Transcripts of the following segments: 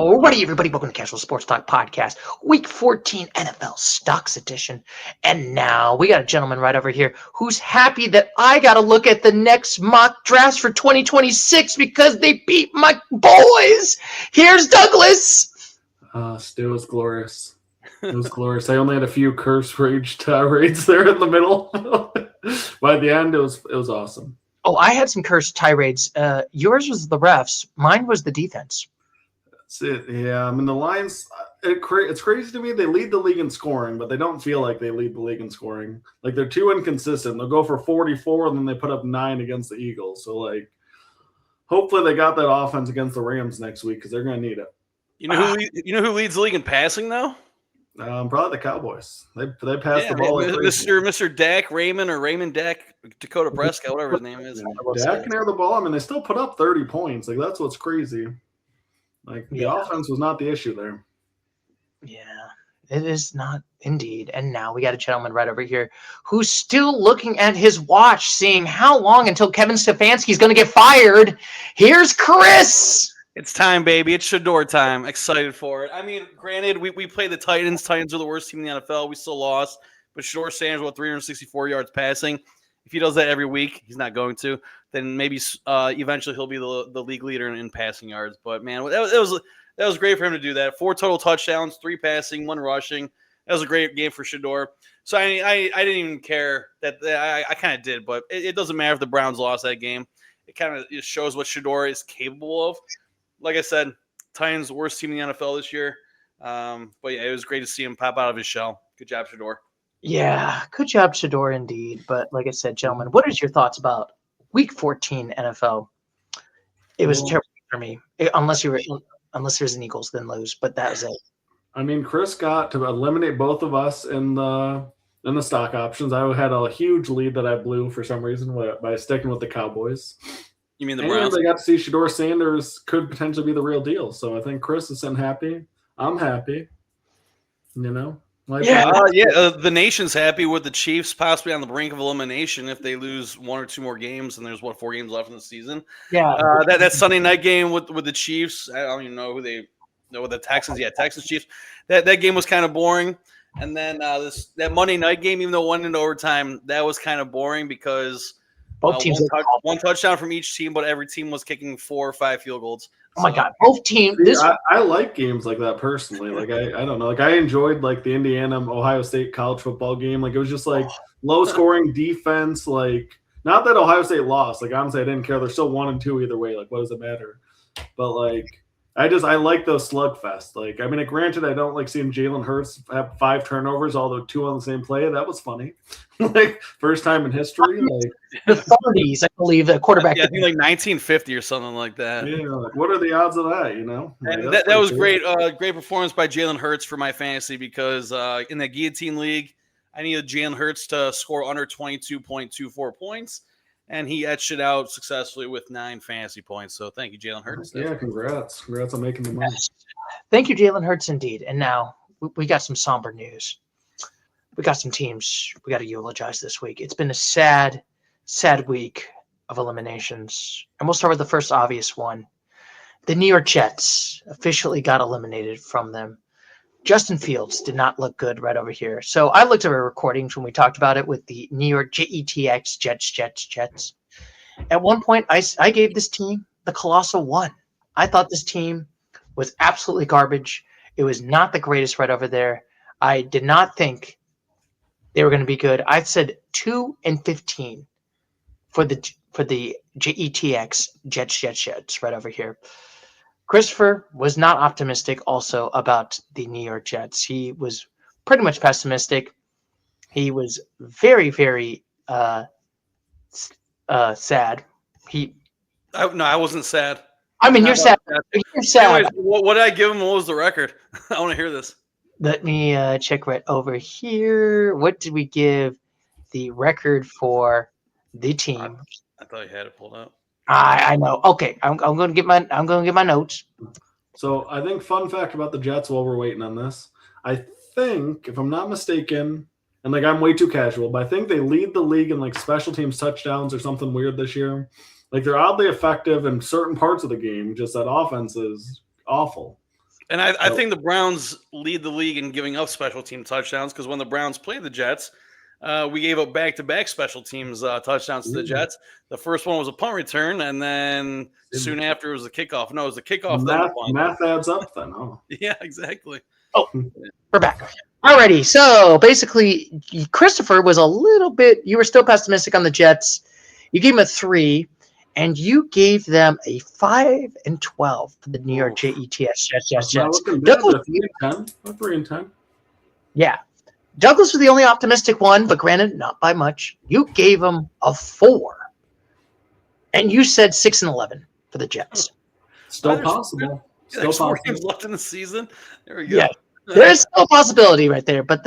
Alrighty, everybody, welcome to Casual Sports Talk Podcast, Week 14 NFL Stocks Edition. And now we got a gentleman right over here who's happy that I got to look at the next mock drafts for 2026 because they beat my boys. Here's Douglas. Still was glorious. It was glorious. I only had a few curse rage tirades there in the middle. By the end, it was awesome. Oh, I had some cursed tirades. Yours was the refs. Mine was the defense. That's it. Yeah, I mean, the Lions, it's crazy to me. They lead the league in scoring, but they don't feel like they lead the league in scoring. Like, they're too inconsistent. They'll go for 44, and then they put up 9 against the Eagles. So, like, hopefully they got that offense against the Rams next week because they're going to need it. You know who leads the league in passing, though? Probably the Cowboys. They pass the ball. Like Mr. Dak Raymond or Raymond Dak Dakota Prescott, whatever his name is. Dak can have the ball. I mean, they still put up 30 points. Like, that's what's crazy. Like, the offense was not the issue there. Yeah, it is not indeed. And now we got a gentleman right over here who's still looking at his watch, seeing how long until Kevin Stefanski's going to get fired. Here's Chris. It's time, baby. It's Shador time. Excited for it. I mean, granted, we played the Titans. Titans are the worst team in the NFL. We still lost. But Shador Sanders, 364 yards passing. If he does that every week, he's not going to, then maybe eventually he'll be the league leader in passing yards. But, man, that was great for him to do that. 4 total touchdowns, 3 passing, 1 rushing. That was a great game for Shador. So I didn't even care that I kind of did, but it doesn't matter if the Browns lost that game. It kind of shows what Shador is capable of. Like I said, Titans, worst team in the NFL this year. But, yeah, it was great to see him pop out of his shell. Good job, Shador. Yeah, good job, Shador, indeed. But like I said, gentlemen, what is your thoughts about Week 14 NFL? It was terrible for me, unless there's an Eagles, then lose. But that was it. I mean, Chris got to eliminate both of us in the stock options. I had a huge lead that I blew for some reason by sticking with the Cowboys. You mean the Browns? And I got to see Shador Sanders could potentially be the real deal. So I think Chris is happy. I'm happy. You know? The nation's happy with the Chiefs possibly on the brink of elimination if they lose 1 or 2 more games, and there's 4 games left in the season. Yeah, that Sunday night game with the Chiefs, I don't even know who they know. The Texans, Texans Chiefs. That game was kind of boring, and then that Monday night game, even though it went into overtime, that was kind of boring because both teams one touchdown from each team, but every team was kicking 4 or 5 field goals. Oh my God, both teams. I like games like that personally. Like I don't know. Like I enjoyed like the Indiana Ohio State college football game. Like it was just like low scoring defense. Like not that Ohio State lost. Like honestly, I didn't care. They're still 1 and 2 either way. Like what does it matter? But like I like those slugfest. Like I mean, granted, I don't like seeing Jalen Hurts have 5 turnovers, although 2 on the same play. That was funny. Like first time in history. Like the 30s, I believe, the quarterback. Yeah, I think like 1950 or something like that. Yeah, like what are the odds of that? You know, and that was great. Great performance by Jalen Hurts for my fantasy because in the Guillotine League, I needed Jalen Hurts to score under 22.24 points. And he etched it out successfully with 9 fantasy points. So thank you, Jalen Hurts. Yeah, congrats. Congrats on making the money. Yes. Thank you, Jalen Hurts, indeed. And now we got some somber news. We got some teams we got to eulogize this week. It's been a sad, sad week of eliminations. And we'll start with the first obvious one. The New York Jets officially got eliminated from them. Justin Fields did not look good right over here. So I looked at our recordings when we talked about it with the New York Jets, Jets. At one point, I gave this team the Colossal 1. I thought this team was absolutely garbage. It was not the greatest right over there. I did not think they were going to be good. I said 2-15 for the Jets right over here. Christopher was not optimistic also about the New York Jets. He was pretty much pessimistic. He was very, very sad. I wasn't sad. I mean, you're sad. You're sad. Anyways, what did I give him? What was the record? I want to hear this. Let me check right over here. What did we give the record for the team? I thought you had it pulled up. I know. Okay, I'm going to get my notes. So I think fun fact about the Jets while we're waiting on this. I think, if I'm not mistaken, and like I'm way too casual, but I think they lead the league in like special teams touchdowns or something weird this year. Like they're oddly effective in certain parts of the game. Just that offense is awful. And I think the Browns lead the league in giving up special team touchdowns because when the Browns played the Jets, we gave up back-to-back special teams touchdowns to the Jets. The first one was a punt return, and then soon after it was a kickoff. No, it was a kickoff. Math adds up then. Oh. Yeah, exactly. Oh, we're back. Alrighty, so basically, Christopher was a little bit. You were still pessimistic on the Jets. You gave him a 3, and you gave them a 5 and 12 for the New York Jets. Not looking bad. 3 and 10. Yeah, Douglas was the only optimistic one, but granted, not by much. You gave him a 4, and you said 6 and 11 for the Jets. Still possible. There's 4 games left in the season. There we go. Yeah. There's still a possibility right there, but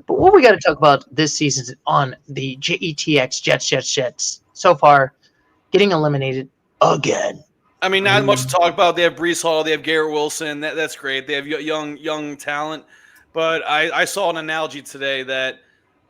what we got to talk about this season on the JETX Jets so far getting eliminated again. I mean, not much to talk about. They have Breece Hall, they have Garrett Wilson. That's great. They have young talent, but I saw an analogy today that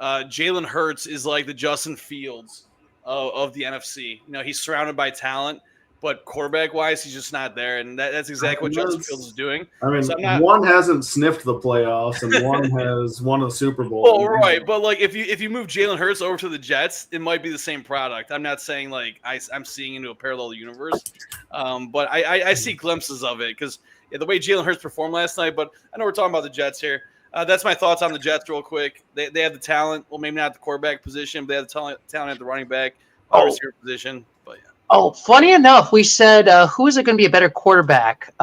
Jalen Hurts is like the Justin Fields of the NFC. You know, he's surrounded by talent. But quarterback-wise, he's just not there, and that's exactly what Justin Fields is doing. I mean, one hasn't sniffed the playoffs, and one has won a Super Bowl. Well, right, but like if you move Jalen Hurts over to the Jets, it might be the same product. I'm not saying like I'm seeing into a parallel universe, but I see glimpses of it because the way Jalen Hurts performed last night. But I know we're talking about the Jets here. That's my thoughts on the Jets real quick. They have the talent. Well, maybe not the quarterback position, but they have the talent at the running back, receiver position. But yeah. Oh, funny enough, we said, who is it going to be a better quarterback,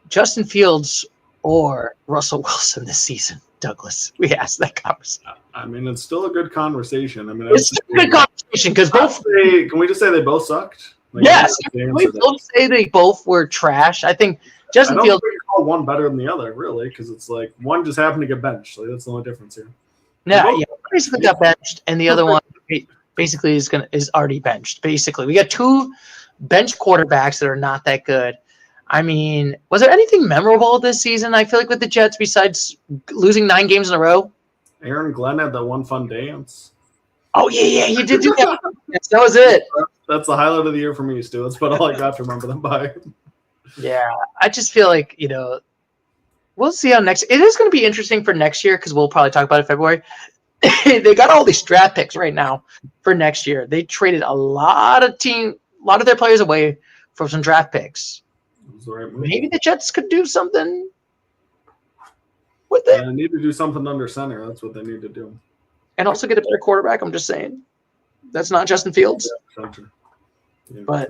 Justin Fields or Russell Wilson this season, Douglas? We asked that conversation. I mean, it's still a good conversation. I mean, it's still a good conversation because both. Can we just say they both sucked? Like, yes, can we both say they both were trash? I think Justin Fields. I don't think call one better than the other, really, because it's like one just happened to get benched. Like, that's the only difference here. Yeah, basically got benched, and the other one. Basically is already benched. Basically, we got 2 bench quarterbacks that are not that good. I mean, was there anything memorable this season? I feel like with the Jets, besides losing 9 games in a row. Aaron Glenn had that one fun dance. Oh yeah, he did do that. That was it. That's the highlight of the year for me, Stu. That's about all I got to remember them by. Yeah, I just feel like we'll see how next. It is going to be interesting for next year because we'll probably talk about it in February. They got all these draft picks right now for next year. They traded a lot of their players away for some draft picks. Maybe the Jets could do something with it. They need to do something under center. That's what they need to do. And also get a better quarterback. I'm just saying. That's not Justin Fields. Yeah, but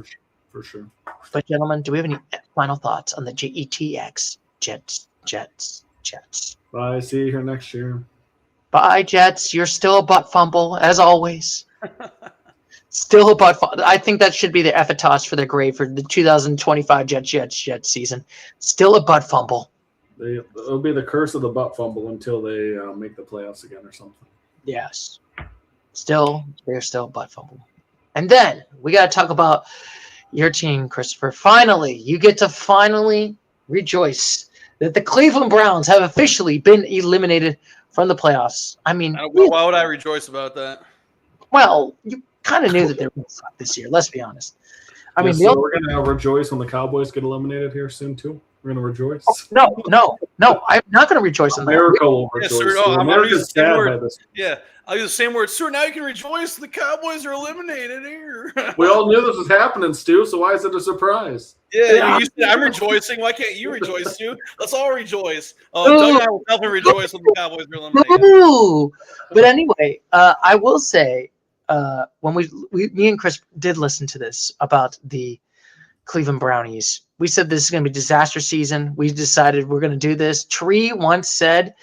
for sure. But gentlemen, do we have any final thoughts on the JETX Jets? Bye. See you here next year. Bye, Jets. You're still a butt fumble, as always. Still a butt fumble. I think that should be the epitaph for their grave for the 2025 Jets season. Still a butt fumble. It'll be the curse of the butt fumble until they make the playoffs again or something. Yes. They're still a butt fumble. And then we got to talk about your team, Christopher. Finally, you get to rejoice that the Cleveland Browns have officially been eliminated from the playoffs. I mean, why would I rejoice about that? Well, you kind of knew that they were going to suck this year. Let's be honest. We're going to rejoice when the Cowboys get eliminated here soon too. We're going to rejoice. Oh, no. I'm not going to rejoice in that. America will rejoice. I'm going to use the same word. Yeah, I'll use the same word. Stuart, now you can rejoice. The Cowboys are eliminated here. We all knew this was happening, Stu. So why is it a surprise? Yeah. You said I'm rejoicing. Why can't you rejoice, Stu? Let's all rejoice. Doug and I will definitely rejoice when the Cowboys are eliminated. Ooh. But anyway, I will say when me and Chris did listen to this about the Cleveland Brownies, we said this is going to be disaster season. We decided we're going to do this. Tree once said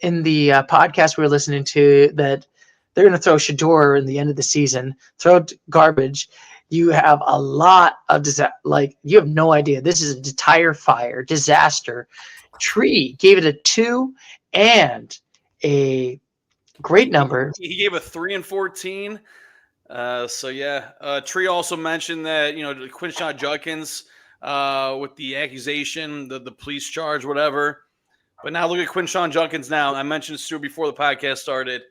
in the podcast we were listening to that they're going to throw Shador in the end of the season, throw garbage. You have a lot of you have no idea. This is a tire fire disaster. Tree gave it a 2 and a great number. He gave a 3 and 14. Tree also mentioned that Quinshon Judkins with the accusation, the police charge, whatever. But now look at Quinshon Judkins now. I mentioned Stuart before the podcast started.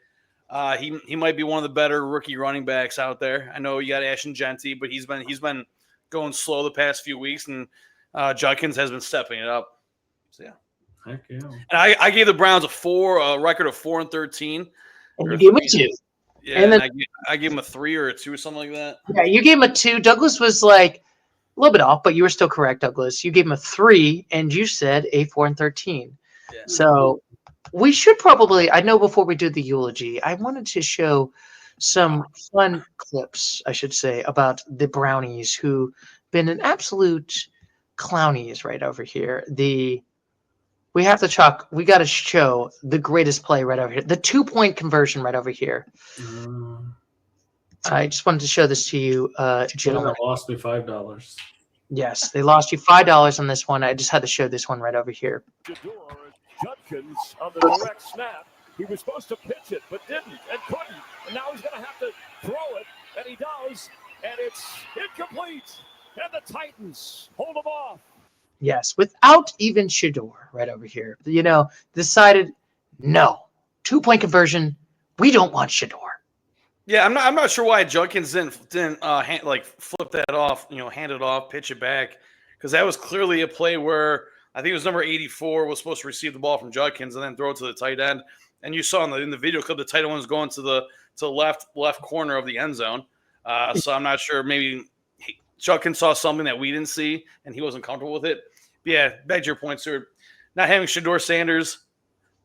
He might be one of the better rookie running backs out there. I know you got Ashton Genty, but he's been going slow the past few weeks, and Judkins has been stepping it up. So yeah. Heck yeah. And I gave the Browns a record of 4-13. And you gave him a 2. Yeah, and then, I gave him a 3 or a 2 or something like that. Yeah, you gave him a 2. Douglas was like a little bit off, but you were still correct, Douglas. You gave him a 3, and you said a 4-13. Yeah. So we should probably, I know before we do the eulogy, I wanted to show some fun clips, I should say, about the Brownies who been an absolute clownies right over here. We got to show the greatest play right over here. The 2-point conversion right over here. I just wanted to show this to you, gentlemen. Lost me $5. Yes, they lost you $5 on this one. I just had to show this one right over here. Judkins on the direct snap. He was supposed to pitch it, but didn't and couldn't. And now he's going to have to throw it, and he does. And it's incomplete. And the Titans hold him off. Yes, without even Shador right over here. Decided, no. 2-point conversion. We don't want Shador. Yeah, I'm not sure why Judkins didn't flip that off, hand it off, pitch it back, because that was clearly a play where I think it was number 84 was supposed to receive the ball from Judkins and then throw it to the tight end. And you saw in the video clip the tight end was going to the left corner of the end zone. So I'm not sure. Maybe Judkins saw something that we didn't see and he wasn't comfortable with it. But yeah, back to your point, Stuart. Not having Shador Sanders,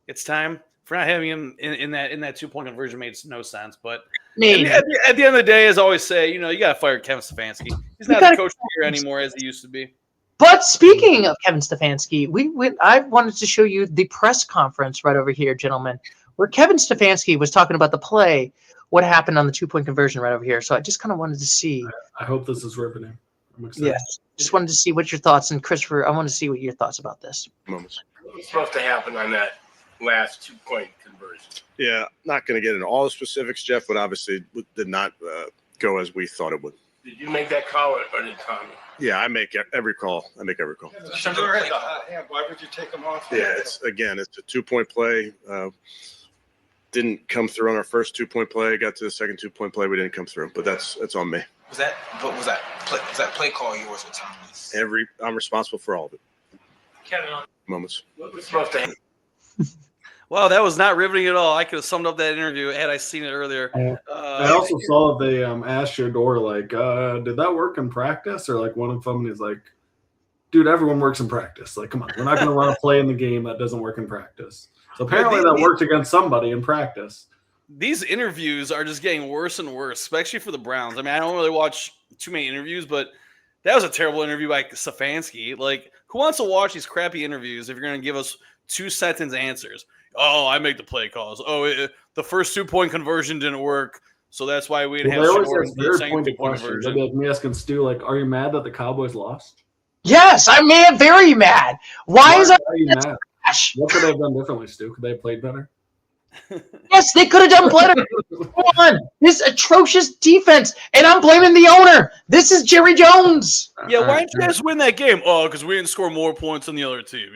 it's time. For not having him in that 2-point conversion made no sense. But at the end of the day, as I always say, you got to fire Kevin Stefanski. He's not the coach here anymore as he used to be. But speaking of Kevin Stefanski, I wanted to show you the press conference right over here, gentlemen, where Kevin Stefanski was talking about the play, what happened on the 2-point conversion right over here. So I just kind of wanted to see. I hope this is riveting. I'm excited. Yes, just wanted to see what your thoughts. And Christopher, I want to see what your thoughts about this. What's supposed to happen on that last 2-point conversion? Yeah, not going to get into all the specifics, Jeff, but obviously did not go as we thought it would. Did you make that call or did Tommy? Yeah, I make every call. Why would you take him off? Yeah, it's a 2-point play. Didn't come through on our first 2-point play. Got to the second 2-point play. We didn't come through, but that's on me. Was that play call yours or Tommy's? I'm responsible for all of it. Kevin, moments. What's supposed to happen? Wow, that was not riveting at all. I could have summed up that interview had I seen it earlier. I also saw they asked Shador, did that work in practice? Or one of them is like, dude, everyone works in practice. Come on, we're not going to run a play in the game that doesn't work in practice. So apparently that worked against somebody in practice. These interviews are just getting worse and worse, especially for the Browns. I mean, I don't really watch too many interviews, but that was a terrible interview by Stefanski. Who wants to watch these crappy interviews if you're going to give us 2-sentence answers? Oh, I make the play calls. Oh, the first 2-point conversion didn't work, so that's why we didn't have Shador in the second 2-point conversion. Like me asking Stu, are you mad that the Cowboys lost? Yes, I'm very mad. Why are you mad? What could they have done differently, Stu? Could they have played better? Yes, they could have done better. Come on, this atrocious defense, and I'm blaming the owner. This is Jerry Jones. Yeah, why didn't you guys win that game? Oh, because we didn't score more points than the other team.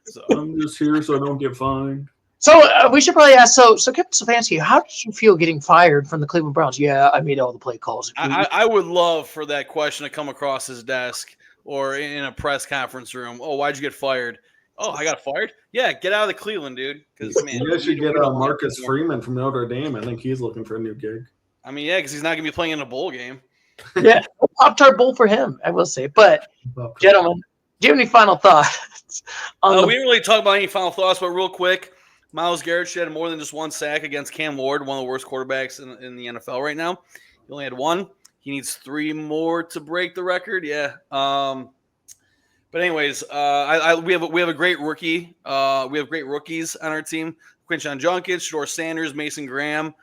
So. I'm just here so I don't get fined. So we should probably ask. So Kevin Stefanski, how did you feel getting fired from the Cleveland Browns? Yeah, I made all the play calls. I would love for that question to come across his desk or in a press conference room. Oh, why'd you get fired? Oh, I got fired? Yeah, get out of the Cleveland, dude. You guys should get Marcus Freeman from Notre Dame. I think he's looking for a new gig. I mean, yeah, because he's not going to be playing in a bowl game. Yeah, Pop-Tart Bowl for him, I will say. But, gentlemen, do you have any final thoughts? We didn't really talk about any final thoughts, but real quick, Myles Garrett had more than just one sack against Cam Ward, one of the worst quarterbacks in the NFL right now. He only had one. He needs 3 more to break the record. Yeah. But anyways, we have a great rookie. We have great rookies on our team: Quinshon Judkins, Shador Sanders, Mason Graham.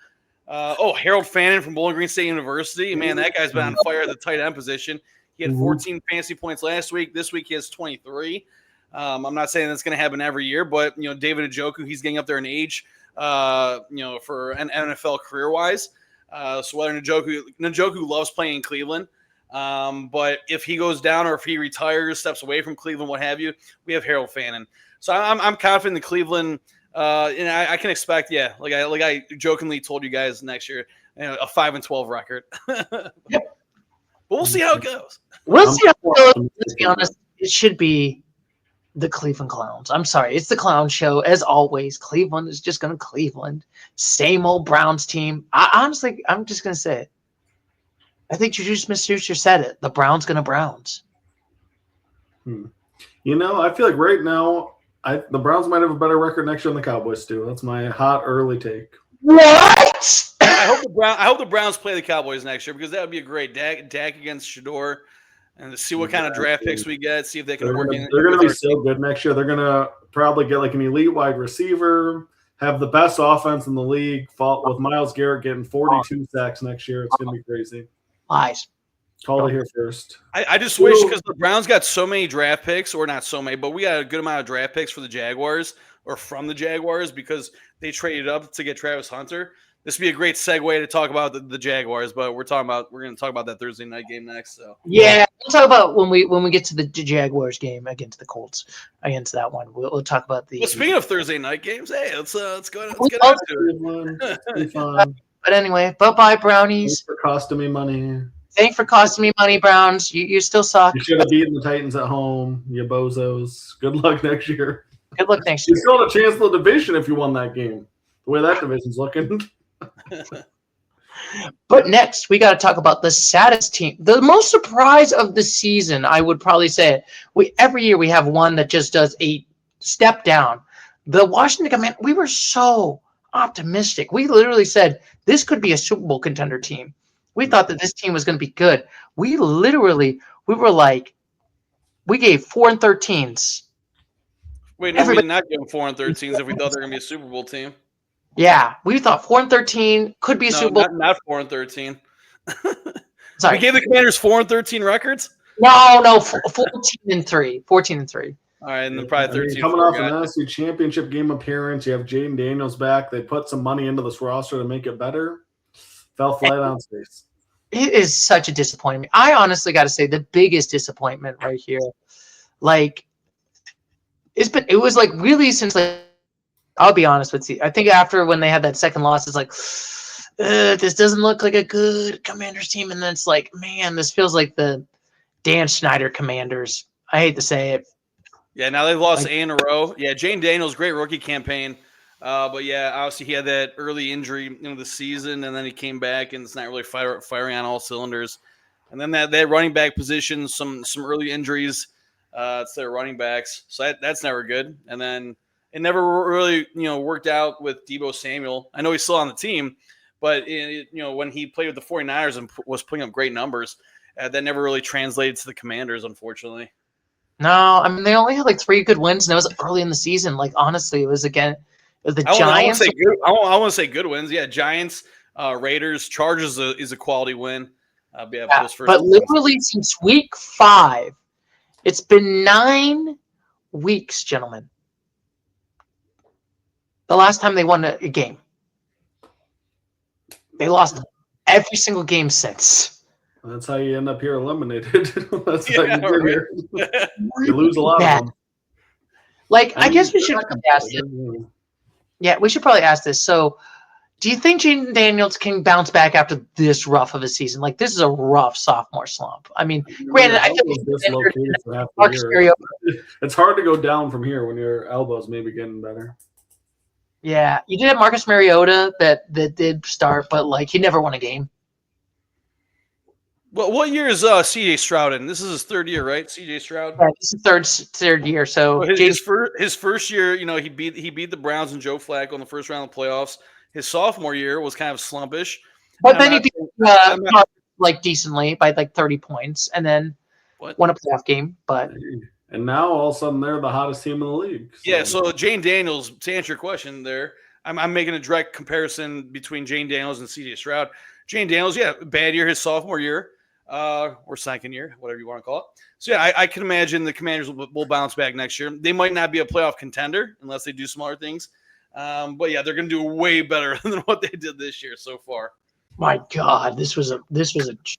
Harold Fannin from Bowling Green State University. Man, that guy's been on fire at the tight end position. He had 14 fantasy points last week. This week he has 23. I'm not saying that's going to happen every year, but David Njoku, he's getting up there in age. For an NFL career-wise. So whether Njoku loves playing in Cleveland. But if he goes down or if he retires, steps away from Cleveland, what have you, we have Harold Fannin. So I'm confident in Cleveland, and I can expect, like I jokingly told you guys next year, a 5-12 record. But we'll see how it goes. We'll see how it goes. Let's be honest, it should be The Cleveland Clowns. I'm sorry. It's the clown show. As always, Cleveland is just going to Cleveland. Same old Browns team. Honestly, I'm just going to say it. I think Juju Smith-Schuster said it. The Browns going to Browns. You know, I feel like right now, the Browns might have a better record next year than the Cowboys do. That's my hot early take. What? I hope the Browns play the Cowboys next year because that would be a great Dak against Shador, and to see what kind of draft picks we get, see if they can They're work gonna, in. They're going to be so good next year. They're going to probably get like an elite wide receiver, have the best offense in the league, with Myles Garrett getting 42 sacks next year. It's going to be crazy. Lies. Call it here first. I just wish, because the Browns got so many draft picks, or not so many, but we got a good amount of draft picks for the Jaguars or from the Jaguars because they traded up to get Travis Hunter. This would be a great segue to talk about the Jaguars, but we're going to talk about that Thursday night game next. So yeah, we'll talk about when we get to the Jaguars game against the Colts. Against that one, we'll talk about the. Well, speaking of Thursday night games, hey, let's go. Let's get into it. But anyway, bye Brownies. Thanks for costing me money. Thanks for costing me money, Browns. You still suck. You should have beaten the Titans at home, you bozos. Good luck next year. Good luck next year. You still had a chance for the division if you won that game. The way that division's looking. But next, we got to talk about the saddest team. The most surprise of the season, I would probably say. Every year we have one that just does a step down. The Washington Commanders, we were so optimistic. We literally said this could be a Super Bowl contender team. We thought that this team was going to be good. We were like, we gave 4 and 13s. Wait, no, we did not give them 4 and 13s if we thought they were going to be a Super Bowl team. Yeah, we thought 4 and 13 could be a Super Bowl. Not 4 and 13. Sorry, we gave the Commanders 4 and 13 records. No, 14 and 3. 14 and 3. All right, and then probably 13. Coming off an NFC Championship game appearance, you have Jaden Daniels back. They put some money into this roster to make it better. Fell flat on his face. It is such a disappointment. I honestly got to say the biggest disappointment right here, like, it was like really since, like, I'll be honest with you. I think after when they had that second loss, it's like, this doesn't look like a good Commanders team. And then it's like, man, this feels like the Dan Snyder Commanders. I hate to say it. Yeah, now they've lost 8 in a row. Yeah, Jane Daniels, great rookie campaign. But yeah, obviously he had that early injury in the season, and then he came back, and it's not really firing on all cylinders. And then that running back position, some early injuries to their running backs, so that's never good. And then it never really worked out with Deebo Samuel. I know he's still on the team, but when he played with the 49ers and was putting up great numbers, that never really translated to the Commanders, unfortunately. No, I mean they only had like 3 good wins, and it was early in the season. Like honestly, it was again. The Giants. I want to say good wins. Yeah, Giants, Raiders, Chargers is a quality win. But literally since week 5, it's been 9 weeks, gentlemen. The last time they won a game, they lost every single game since. That's how you end up here eliminated. That's how you get here. You lose a lot of them. Like, I guess we should ask this. Yeah, we should probably ask this. So, do you think Jaden Daniels can bounce back after this rough of a season? Like, this is a rough sophomore slump. I mean, granted, I feel it's hard to go down from here when your elbow's maybe getting better. Yeah, you did have Marcus Mariota that did start, but like he never won a game. Well, what year is CJ Stroud in? This is his 3rd year, right? CJ Stroud. Yeah, this is third year. So his first year, he beat the Browns and Joe Flacco in the first round of playoffs. His sophomore year was kind of slumpish, but then he beat like decently by like 30 points, and then won a playoff game. But and now all of a sudden they're the hottest team in the league. So. Yeah. So Jane Daniels, to answer your question, there, I'm making a direct comparison between Jane Daniels and CJ Stroud. Jane Daniels, yeah, bad year his sophomore year. Or second year, whatever you want to call it. So, yeah, I can imagine the Commanders will bounce back next year. They might not be a playoff contender unless they do some other things. But, yeah, they're going to do way better than what they did this year so far. My God, this was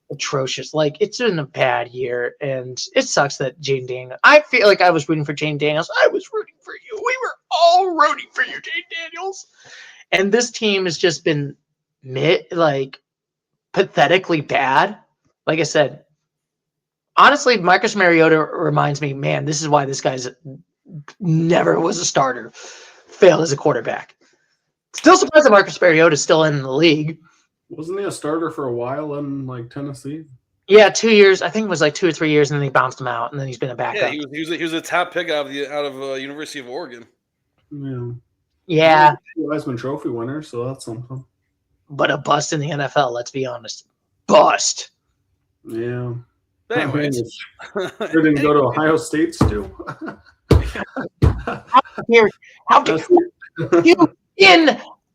atrocious. Like, it's been a bad year, and it sucks that Jane Daniels – I feel like I was rooting for Jane Daniels. I was rooting for you. We were all rooting for you, Jane Daniels. And this team has just been, pathetically bad. Like I said, honestly, Marcus Mariota reminds me, man, this is why this guy's never was a starter, failed as a quarterback. Still surprised that Marcus Mariota is still in the league. Wasn't he a starter for a while in like Tennessee? Yeah, 2 years. I think it was like 2 or 3 years, and then he bounced him out, and then he's been a backup. Yeah, he was a top pick out of University of Oregon. Yeah. Yeah, Heisman Trophy winner, so that's something. but a bust in the NFL. Let's be honest, bust. Yeah. But anyways, Sure didn't go to Ohio State still. Here, how can you in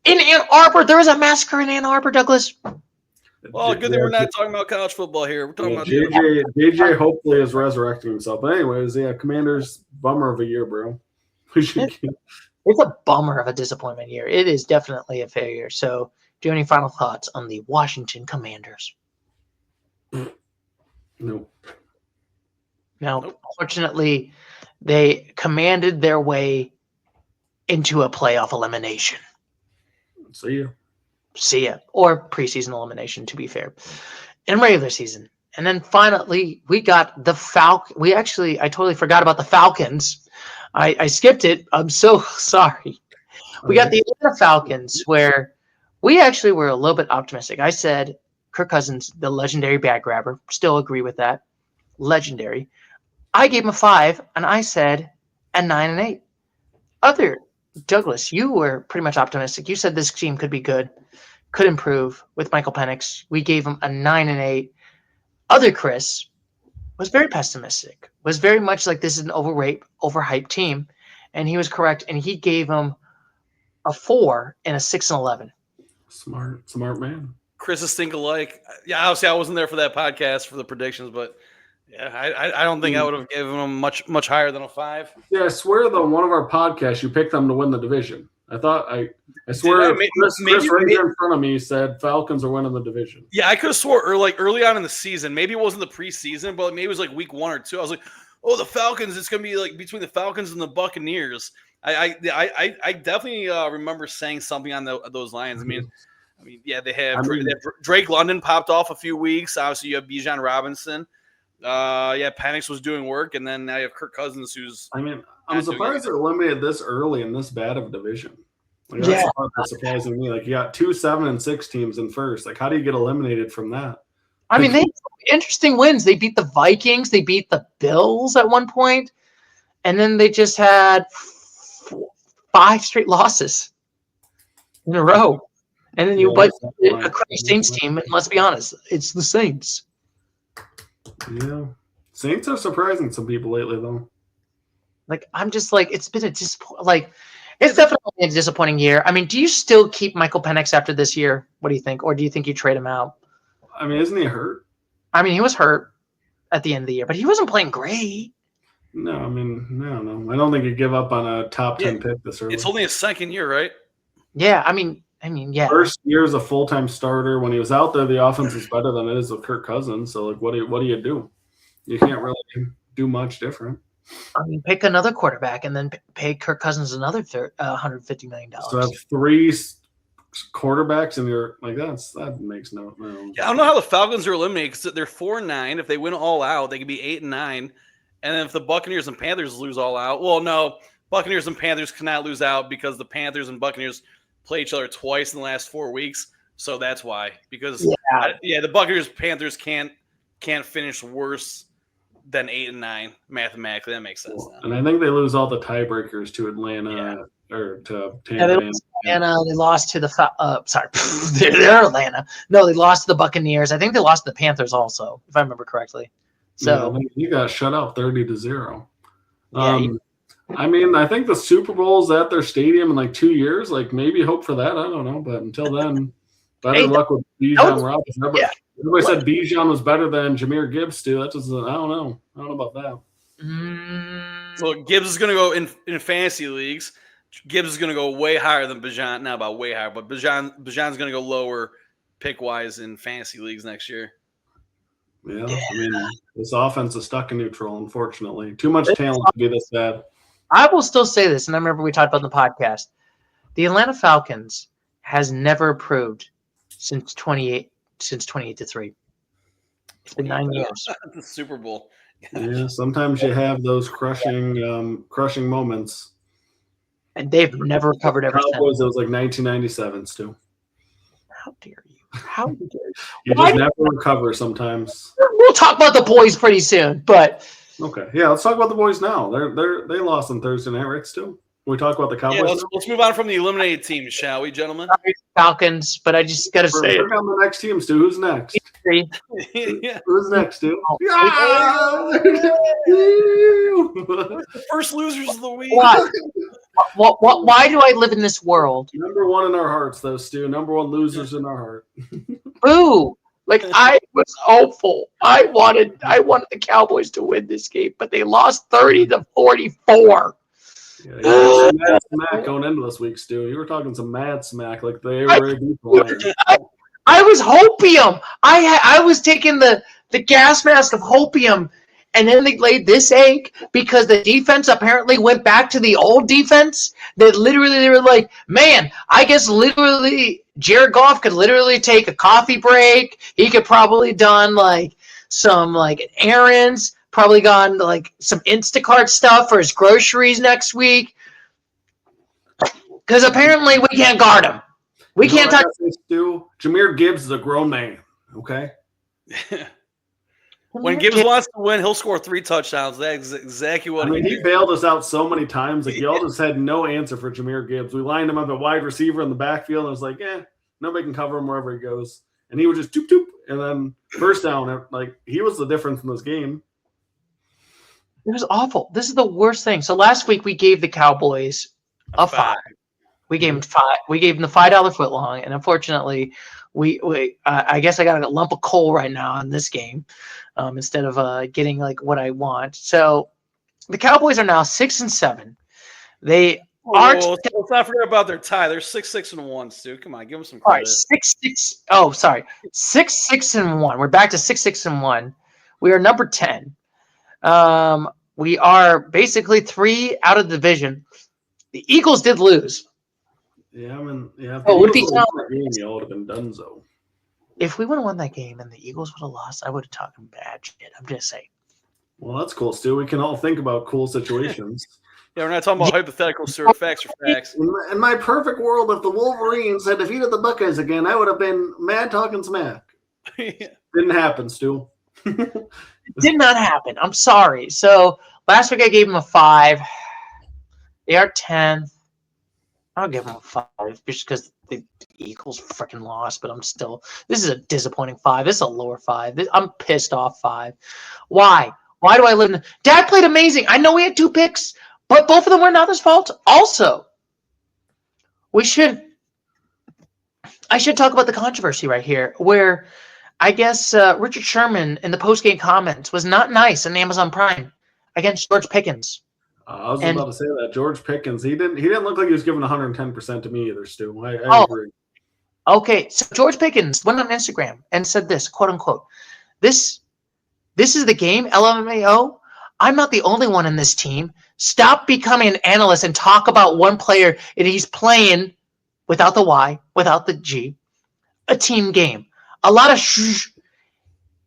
Ann Arbor? There was a massacre in Ann Arbor, Douglas. well, good thing we're not talking about college football here. We're talking about JJ hopefully is resurrecting himself. But anyways, yeah, Commanders, bummer of a year, bro. We should get It's a bummer of a disappointment year. It is definitely a failure. So, do you have any final thoughts on the Washington Commanders? no. Now, Unfortunately, they commanded their way into a playoff elimination. See ya. See ya. Or preseason elimination, to be fair. In regular season. And then finally, we got the Falcons. I totally forgot about the Falcons. I skipped it. I'm so sorry. We got the Atlanta Falcons, where we actually were a little bit optimistic. I said Kirk Cousins, the legendary bag grabber. Still agree with that. Legendary. I gave him a 5, and I said a 9 and 8. Douglas, you were pretty much optimistic. You said this team could be good, could improve with Michael Penix. We gave him a 9 and 8. Other Chris was very pessimistic, was very much like this is an overhyped team, and he was correct, and he gave him a 4 and a 6 and 11. Smart man. Chris is think alike. Yeah, obviously I wasn't there for that podcast for the predictions, but yeah, I don't think I would have given them much higher than a 5. Yeah, I swear though, one of our podcasts, you picked them to win the division. I swear Chris right here in front of me said Falcons are winning the division. Yeah, I could have swore early on in the season. Maybe it wasn't the preseason, but maybe it was like week 1 or 2. I was like, oh, the Falcons, it's gonna be like between the Falcons and the Buccaneers. I definitely remember saying something on those lines. I mean, yeah, they have Drake London popped off a few weeks. Obviously, you have Bijan Robinson. Penix was doing work, and then now you have Kirk Cousins, who's. I'm surprised they're eliminated this early in this bad of a division. Like, that's the part that's surprising me. Like, you got 2 7 and 6 teams in first. Like, how do you get eliminated from that? I mean, they had interesting wins. They beat the Vikings. They beat the Bills at one point, and then they just had 5 straight losses in a row. And then you play a crappy Saints team, and let's be honest, it's the Saints. Yeah. Saints are surprising some people lately, though. Like, I'm just like, it's been it's definitely a disappointing year. I mean, do you still keep Michael Penix after this year? What do you think? Or do you think you trade him out? I mean, isn't he hurt? I mean, he was hurt at the end of the year, but he wasn't playing great. No, I mean, I don't know. I don't think you give up on a top 10 pick this early. It's only his second year, right? Yeah, I mean, yeah. First year as a full-time starter. When he was out there, the offense is better than it is with Kirk Cousins. So, like, what do you do? You can't really do much different. I mean, pick another quarterback and then pay Kirk Cousins another $150 million. So have 3 quarterbacks and you're like, that makes no. Yeah, I don't know how the Falcons are eliminated because they're 4-9. If they win all out, they could be 8-9. And then if the Buccaneers and Panthers lose all out, well, no, Buccaneers and Panthers cannot lose out because the Panthers and Buccaneers play each other twice in the last 4 weeks. So that's why. Because the Buccaneers Panthers can't finish worse than 8-9 mathematically. That makes sense. And I think they lose all the tiebreakers to Atlanta or to Tampa. Yeah, they lost to Atlanta. They lost to the they're Atlanta. No, they lost to the Buccaneers. I think they lost to the Panthers also, if I remember correctly. So you got shut out 30-0. Yeah, I mean, I think the Super Bowl's at their stadium in like 2 years. Like, maybe hope for that. I don't know, but until then, better luck with Bijan Robinson. Everybody said Bijan was better than Jahmyr Gibbs too. That just I don't know about that. So Gibbs is going to go in fantasy leagues. Gibbs is going to go way higher than Bijan. Not about way higher, but Bijan's going to go lower pick wise in fantasy leagues next year. Yeah, I mean, this offense is stuck in neutral. Unfortunately, too much talent to be this bad. I will still say this, and I remember we talked about in the podcast. The Atlanta Falcons has never improved since 28-3. It's been 9 years. The Super Bowl. Yeah, sometimes you have those crushing moments. And they've never recovered ever since. Cowboys, it was like 1997 still. How dare you? How dare you? You just never recover sometimes. We'll talk about the boys pretty soon, but okay, yeah, let's talk about the boys now. They lost on Thursday night, right? Still, can we talk about the Cowboys? Yeah, let's move on from the eliminated teams, shall we, gentlemen? Falcons, but I just gotta say it. On the next team, Stu. Who's next? Yeah. Who's next, Stu? The first losers of the week. Why do I live in this world? Number one in our hearts, though, Stu. Number one losers in our heart. Boo! Like I was hopeful. I wanted the Cowboys to win this game, but they lost 30-44. Yeah, you were some mad smack going into this week, Stu. You were talking some mad smack, like they were I was hopium. I was taking the gas mask of hopium, and then they laid this egg because the defense apparently went back to the old defense. That literally they were like, man, I guess literally Jared Goff could literally take a coffee break. He could probably done like some like errands. Probably gone like some Instacart stuff for his groceries next week. Because apparently we can't guard him. We can't touch him. Jahmyr Gibbs is a grown man, okay? When Gibbs wants to win, he'll score 3 touchdowns. That's exactly what he bailed us out so many times. Like, y'all just had no answer for Jahmyr Gibbs. We lined him up at wide receiver in the backfield, and it was like, nobody can cover him wherever he goes. And he would just toop, and then first down. Like, he was the difference in this game. It was awful. This is the worst thing. So last week we gave the Cowboys a 5. We gave them 5. We gave them the $5 footlong, and unfortunately, I guess I got a lump of coal right now in this game instead of getting like what I want. So the Cowboys are now 6-7. They are. Let's not forget about their tie. They're 6-6-1, Stu. Come on, give them some All credit. right, 6-6. Oh, sorry, 6-6-1. We're back to 6-6-1. We are number 10. We are basically 3 out of the division. The Eagles did lose. Yeah, I mean, yeah. Oh, would be y'all would have been donezo. If we would have won that game and the Eagles would have lost, I would have talked bad shit. I'm just saying. Well, that's cool, Stu. We can all think about cool situations. Yeah, we're not talking about hypotheticals, sir. Facts are facts. In my perfect world, if the Wolverines had defeated the Buckeyes again, I would have been mad talking smack. Didn't happen, Stu. It did not happen. I'm sorry. So last week I gave them a 5. They are 10th. I'll give them a 5 just because the Eagles freaking lost, but I'm still. This is a disappointing 5. This is a lower 5. I'm pissed off 5. Why? Why do I live in? Dak played amazing. I know he had 2 picks, but both of them were not his fault. Also, I should talk about the controversy right here, where I guess Richard Sherman in the post-game comments was not nice on Amazon Prime against George Pickens. I was about to say that George Pickens, he didn't look like he was giving 110% to me either, Stu. I agree. Okay, so George Pickens went on Instagram and said this, quote unquote, this is the game, LMAO. I'm not the only one in this team. Stop becoming an analyst and talk about one player and he's playing without the Y, without the G, a team game. A lot of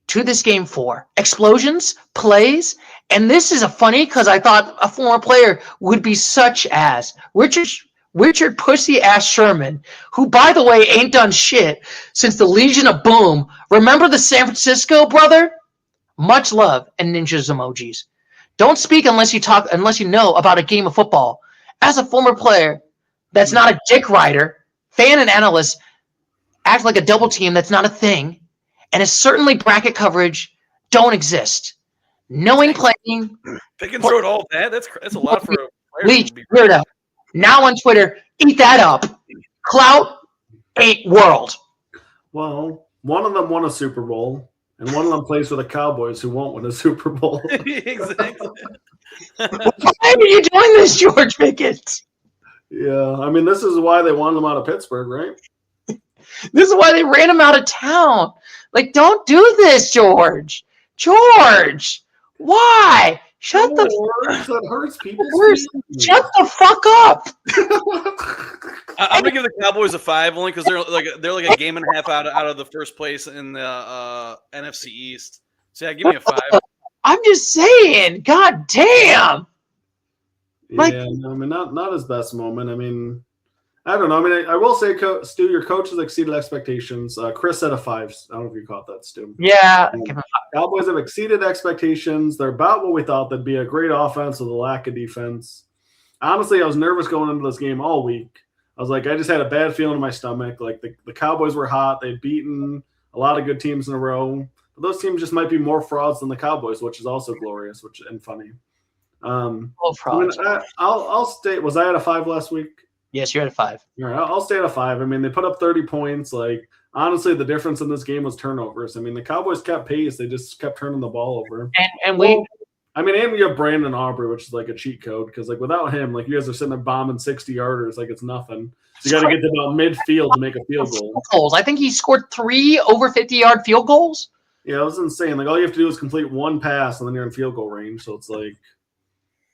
to this game 4. Explosions, plays, and this is a funny because I thought a former player would be such as Richard Pussy-ass Sherman, who, by the way, ain't done shit since the Legion of Boom. Remember the San Francisco, brother? Much love and ninjas emojis. Don't speak unless you know about a game of football. As a former player that's not a dick rider, fan and analyst act like a double team that's not a thing, and is certainly bracket coverage don't exist. Knowing playing. Pickens wrote all that. That's a lot for a player. Leech, weirdo. Now on Twitter, eat that up. Clout ain't world. Well, one of them won a Super Bowl, and one of them plays for the Cowboys, who won't win a Super Bowl. Exactly. Why are you doing this, George Pickens? Yeah, I mean, this is why they wanted him out of Pittsburgh, right? This is why they ran him out of town. Like, don't do this, George. George, why? Shut the that hurts people. Shut the fuck up. I'm gonna give the Cowboys a 5 only because they're like a game and a half out of the first place in the NFC East. So yeah, give me a 5. I'm just saying, god damn. Like- yeah, no, I mean, not his best moment. I mean, I don't know. I mean, I will say, Stu, your coach has exceeded expectations. Chris said a 5. I don't know if you caught that, Stu. Yeah. Cowboys have exceeded expectations. They're about what we thought. They'd be a great offense with a lack of defense. Honestly, I was nervous going into this game all week. I was like, I just had a bad feeling in my stomach. Like the Cowboys were hot. They'd beaten a lot of good teams in a row. But those teams just might be more frauds than the Cowboys, which is also glorious, and funny. Frauds. I mean, I'll stay. Was I at a 5 last week? Yes, you're at a 5. All right, I'll stay at a 5. I mean, they put up 30 points. Like, honestly, the difference in this game was turnovers. I mean, the Cowboys kept pace. They just kept turning the ball over. And we I mean, and you have Brandon Aubrey, which is like a cheat code because, like, without him, like, you guys are sitting there bombing 60-yarders like it's nothing. So you got to get to about midfield to make a field goal. I think he scored 3 over 50-yard field goals. Yeah, it was insane. Like, all you have to do is complete one pass, and then you're in field goal range. So it's like,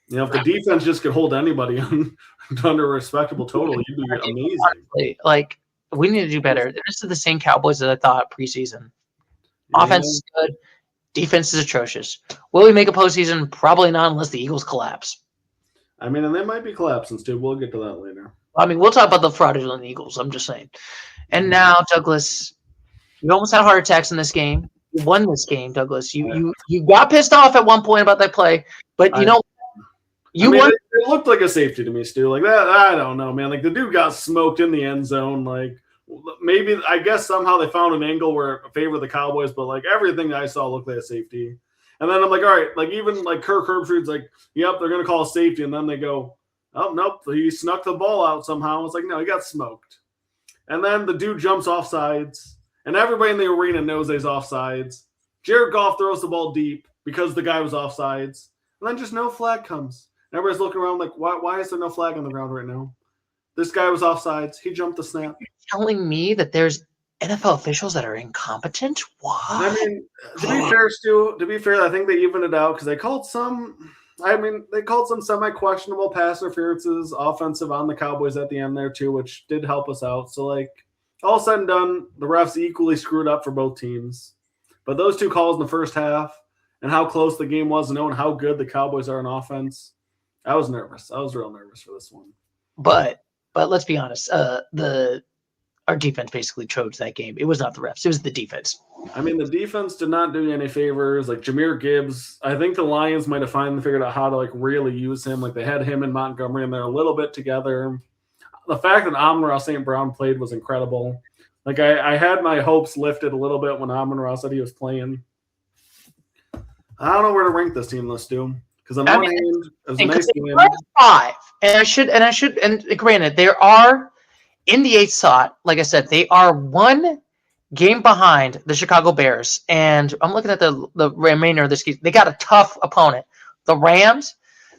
you know, if the defense just could hold anybody under a respectable total, you'd be amazing. Honestly, like, we need to do better. This is the same Cowboys that I thought preseason. Yeah. Offense is good. Defense is atrocious. Will we make a postseason? Probably not unless the Eagles collapse. I mean, and they might be collapsing, too. We'll get to that later. I mean, we'll talk about the fraudulent Eagles. I'm just saying. And now, Douglas, you almost had heart attacks in this game. You won this game, Douglas. You got pissed off at one point about that play, but you know, won. It looked like a safety to me, Stu. Like that, I don't know, man. Like the dude got smoked in the end zone. Like maybe I guess somehow they found an angle where it favored the Cowboys, but like everything I saw looked like a safety. And then I'm like, all right, like even like Kirk Herbstreit's like, yep, they're gonna call a safety, and then they go, oh nope, he snuck the ball out somehow. It's like, no, he got smoked. And then the dude jumps off sides, and everybody in the arena knows he's off sides. Jared Goff throws the ball deep because the guy was off sides, and then just no flag comes. Everybody's looking around like, why is there no flag on the ground right now? This guy was offsides. He jumped the snap. You're telling me that there's NFL officials that are incompetent? What? I mean, to be fair, Stu, I think they evened it out because they called some semi-questionable pass interferences offensive on the Cowboys at the end there too, which did help us out. So like all said and done, the refs equally screwed up for both teams. But those two calls in the first half and how close the game was and knowing how good the Cowboys are in offense, I was nervous. I was real nervous for this one. But let's be honest. Our defense basically chose that game. It was not the refs. It was the defense. I mean, the defense did not do you any favors. Like Jahmyr Gibbs, I think the Lions might have finally figured out how to like really use him. Like they had him and Montgomery in there a little bit together. The fact that Amon-Ra St. Brown played was incredible. Like I had my hopes lifted a little bit when Amon-Ra said he was playing. I don't know where to rank this team, let's do. Because on one hand, it was a nice win. 5, and granted, there are in the 8th slot. Like I said, they are one game behind the Chicago Bears, and I'm looking at the remainder of this game. They got a tough opponent. The Rams,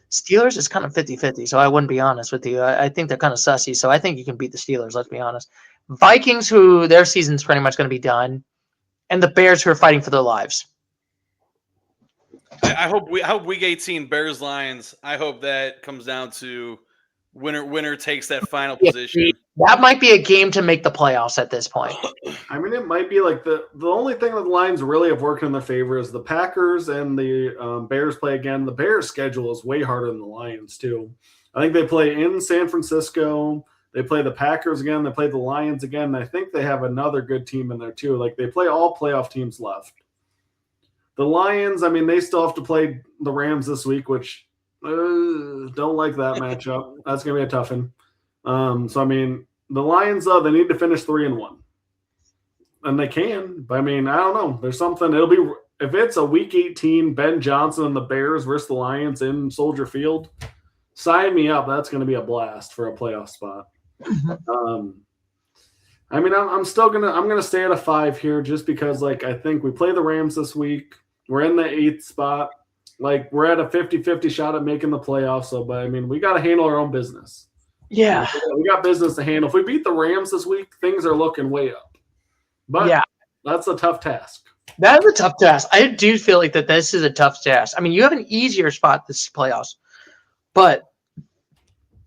Steelers is kind of 50-50, so I wouldn't be honest with you. I think they're kind of sussy, so I think you can beat the Steelers. Let's be honest. Vikings, who their season's pretty much going to be done, and the Bears, who are fighting for their lives. I hope week 18 Bears Lions. I hope that comes down to winner takes that final position. That might be a game to make the playoffs at this point. I mean, it might be like the only thing that the Lions really have worked in their favor is the Packers and the Bears play again. The Bears' schedule is way harder than the Lions too. I think they play in San Francisco. They play the Packers again. They play the Lions again. And I think they have another good team in there too. Like they play all playoff teams left. The Lions, I mean, they still have to play the Rams this week, which don't like that matchup. That's going to be a tough one. So, I mean, the Lions, they need to finish 3-1. And they can. But, I mean, I don't know. There's something. It'll be – if it's a Week 18, Ben Johnson and the Bears versus the Lions in Soldier Field, sign me up. That's going to be a blast for a playoff spot. I mean, I'm still I'm gonna stay at a 5 here just because, like, I think we play the Rams this week. We're in the 8th spot. Like, we're at a 50-50 shot at making the playoffs. So, but I mean, we got to handle our own business. Yeah, we got business to handle. If we beat the Rams this week, things are looking way up. But yeah, that's a tough task. That is a tough task. I do feel like that this is a tough task. I mean, you have an easier spot this playoffs, but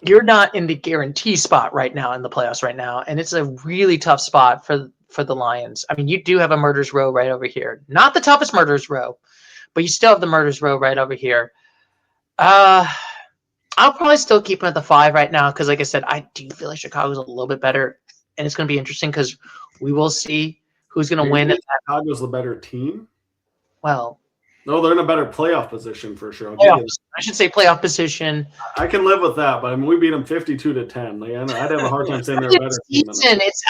you're not in the guarantee spot right now in the playoffs right now, and it's a really tough spot for the Lions. I mean, you do have a murder's row right over here. Not the toughest murder's row, but you still have the murders row right over here. I'll probably still keep him at the 5 right now because, like I said, I do feel like Chicago's a little bit better, and it's going to be interesting because we will see who's going to win. Chicago's the better team? Well, no, they're in a better playoff position for sure. I should say playoff position. I can live with that, but I mean, we beat them 52-10. Like, I'd have a hard time saying they're a better team.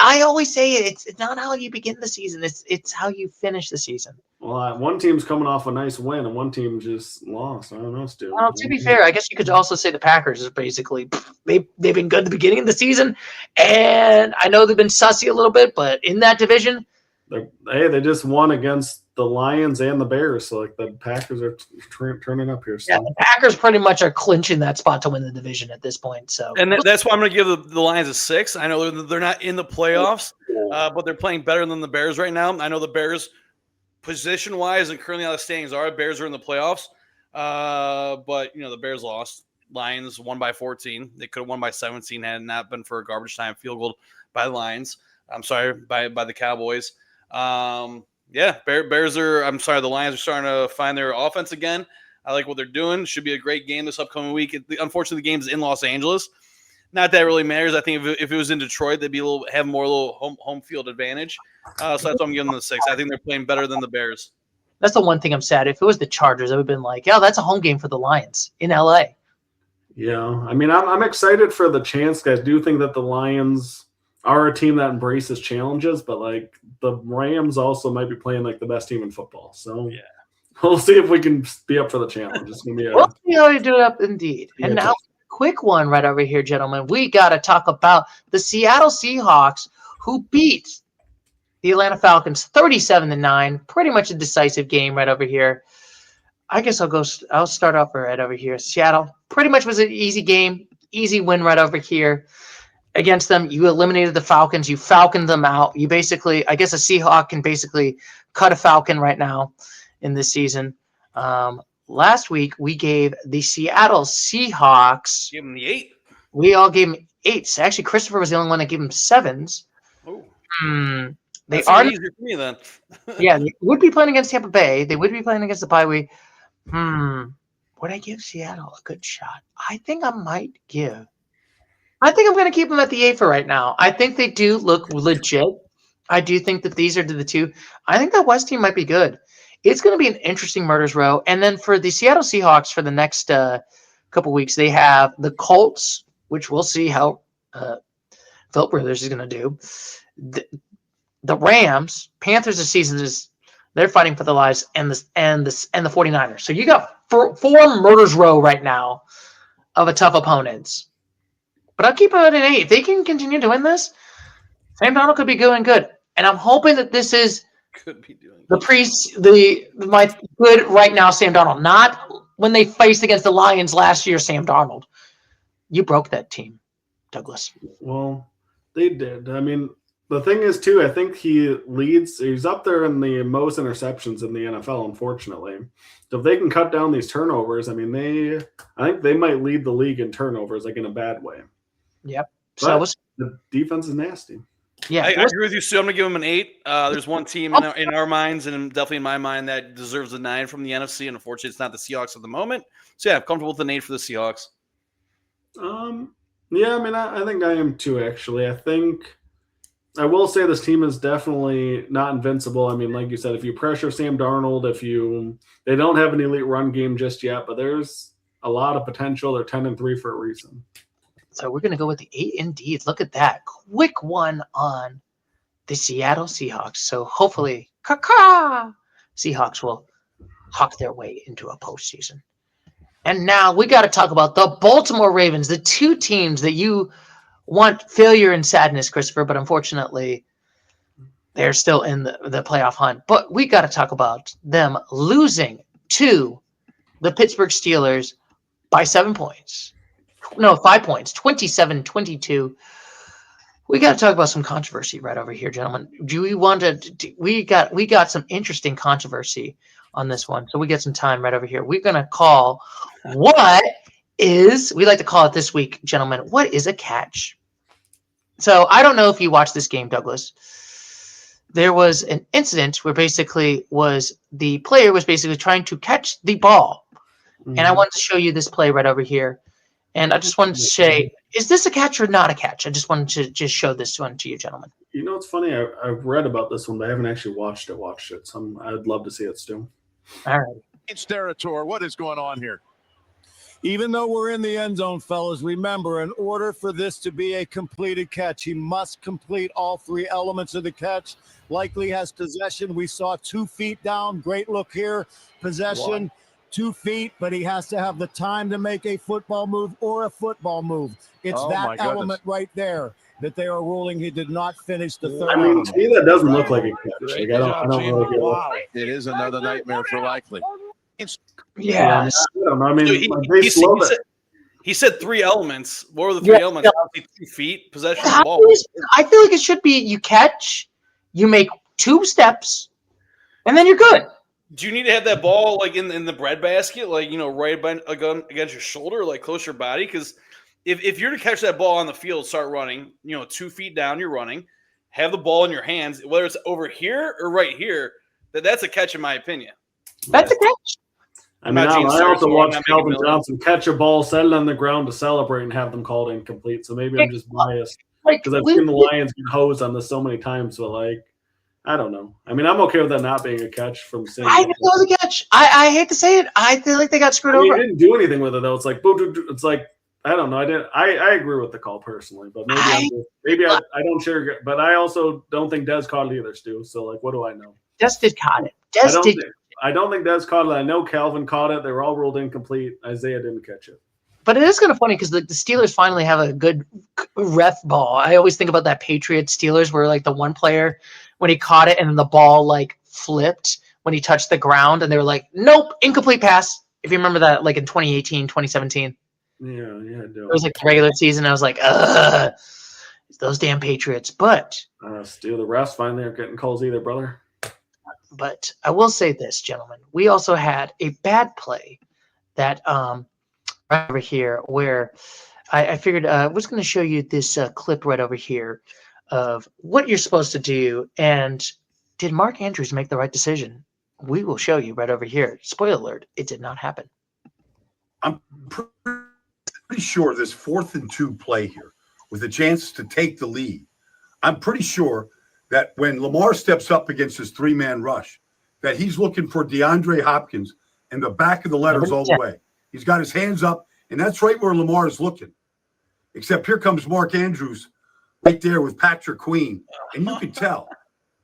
I always say it's not how you begin the season. It's how you finish the season. Well, one team's coming off a nice win, and one team just lost. I don't know, Stu. Well, to be fair, I guess you could also say the Packers is basically they've been good at the beginning of the season, and I know they've been sussy a little bit, but in that division, they just won against the Lions and the Bears, so like the Packers are turning up here. Yeah, the Packers pretty much are clinching that spot to win the division at this point. So, and that's why I'm going to give the Lions a 6. I know they're not in the playoffs, but they're playing better than the Bears right now. I know the Bears, position-wise and currently how the standings are, Bears are in the playoffs, but the Bears lost. Lions won by 14. They could have won by 17 had it not been for a garbage time field goal by the Lions. I'm sorry, by the Cowboys. Bears are. The Lions are starting to find their offense again. I like what they're doing. Should be a great game this upcoming week. Unfortunately, the game's in Los Angeles. Not that it really matters. I think if it was in Detroit, they'd be have more home field advantage. So that's why I'm giving them the 6. I think they're playing better than the Bears. That's the one thing I'm sad. If it was the Chargers, I would have been like, yeah, that's a home game for the Lions in LA. Yeah, I mean, I'm excited for the chance. I do think that the Lions are a team that embraces challenges, but like the Rams also might be playing like the best team in football. So yeah, we'll see if we can be up for the challenge. It's gonna be we'll see how you do it up indeed. Yeah, and now, quick one right over here, gentlemen. We got to talk about the Seattle Seahawks, who beat the Atlanta Falcons 37-9. Pretty much a decisive game right over here. I guess I'll start off right over here. Seattle pretty much was an easy game, easy win right over here. Against them, you eliminated the Falcons. You falconed them out. You basically, I guess a Seahawk can basically cut a Falcon right now in this season. Last week, we gave the Seattle Seahawks. Give them the 8. We all gave them 8s. Actually, Christopher was the only one that gave them 7s. Oh. They are easier for me then. Yeah, they would be playing against Tampa Bay. They would be playing against the bye week. Would I give Seattle a good shot? I think I'm going to keep them at the 8 for right now. I think they do look legit. I do think that these are the 2. I think that West team might be good. It's going to be an interesting murders row. And then for the Seattle Seahawks for the next couple weeks, they have the Colts, which we'll see how Philip Rivers is going to do. The Rams, Panthers this season they're fighting for their lives, and the 49ers. So you got four murders row right now of a tough opponents. But I'll keep it at an 8. If they can continue doing this, Sam Darnold could be going good. And I'm hoping that this is my good right now Sam Darnold. Not when they faced against the Lions last year, Sam Darnold. You broke that team, Douglas. Well, they did. I mean, the thing is, too, I think he's up there in the most interceptions in the NFL, unfortunately. So if they can cut down these turnovers, I mean, I think they might lead the league in turnovers, like in a bad way. Yep. But the defense is nasty. Yeah, I agree with you, Stu. I'm going to give them an 8. There's one team in our minds, and definitely in my mind, that deserves a 9 from the NFC, and unfortunately, it's not the Seahawks at the moment. So, yeah, I'm comfortable with an 8 for the Seahawks. Yeah, I mean, I think I am too, actually. I will say this team is definitely not invincible. I mean, like you said, if you pressure Sam Darnold, they don't have an elite run game just yet, but there's a lot of potential. They're 10-3 for a reason. So we're going to go with the 8 indeed. Look at that. Quick one on the Seattle Seahawks. So hopefully, Seahawks will hawk their way into a postseason. And now we got to talk about the Baltimore Ravens, the 2 teams that you want failure and sadness, Christopher, but unfortunately, they're still in the playoff hunt. But we got to talk about them losing to the Pittsburgh Steelers by 7 points. No, 5 points, 27-22. We got to talk about some controversy right over here, gentlemen. Do we want to? We got some interesting controversy on this one, so we got some time right over here. We're gonna call we like to call it this week, gentlemen. What is a catch? So I don't know if you watched this game, Douglas, there was an incident where basically the player was basically trying to catch the ball. And I wanted to show you this play right over here. And I just wanted to say, is this a catch or not a catch? I just wanted to just show this one to you, gentlemen. You know, it's funny. I've read about this one, but I haven't actually watched it. So I'd love to see it still. All right. It's territory. What is going on here? Even though we're in the end zone, fellas, remember, in order for this to be a completed catch, he must complete all three elements of the catch. Likely has possession. We saw 2 feet down. Great look here. Possession, 2 feet, but he has to have the time to make a football move or a football move. It's that element right there that they are ruling he did not finish the third. I mean, to me, that doesn't look like a catch. Like, I don't really get it. Wow. It is another nightmare for Likely. Yeah. I don't know. I mean, He said 3 elements. What were the 3 elements? 2 feet, possession of the ball. I feel like it should be you catch, you make 2 steps, and then you're good. Do you need to have that ball like in the breadbasket, like right against your shoulder, like close to your body? Because if you're to catch that ball on the field, start running, 2 feet down, you're running, have the ball in your hands, whether it's over here or right here, that's a catch in my opinion. That's a catch. I mean, I also watched Calvin Johnson catch a ball, set it on the ground to celebrate, and have them called incomplete. So maybe I'm just biased because I've seen the Lions get hosed on this so many times. But I don't know. I mean, I'm okay with that not being a catch from Cindy. I think it was a catch. I hate to say it. I feel like they got screwed over. He didn't do anything with it though. It's like it's like I don't know. I agree with the call personally, but maybe I don't share. But I also don't think Dez caught it either, Stu. So what do I know? Dez did caught it. I don't think Dez caught it. I know Calvin caught it. They were all ruled incomplete. Isaiah didn't catch it. But it is kind of funny because the Steelers finally have a good ref ball. I always think about that Patriots Steelers where the one player when he caught it and then the ball flipped when he touched the ground and they were like, nope, incomplete pass. If you remember that in 2018, 2017. Yeah, I do. It was the regular season. I was like, ugh, those damn Patriots. But Stu, the refs finally aren't getting calls either, brother. But I will say this, gentlemen. We also had a bad play that right over here where I figured I was going to show you this clip right over here of what you're supposed to do. And did Mark Andrews make the right decision? We will show you right over here. Spoiler alert, it did not happen. I'm pretty sure this 4th and 2 play here with a chance to take the lead. I'm pretty sure that when Lamar steps up against his 3-man rush, that he's looking for DeAndre Hopkins and the back of the letters all the way. He's got his hands up, and that's right where Lamar is looking. Except here comes Mark Andrews right there with Patrick Queen, and you can tell.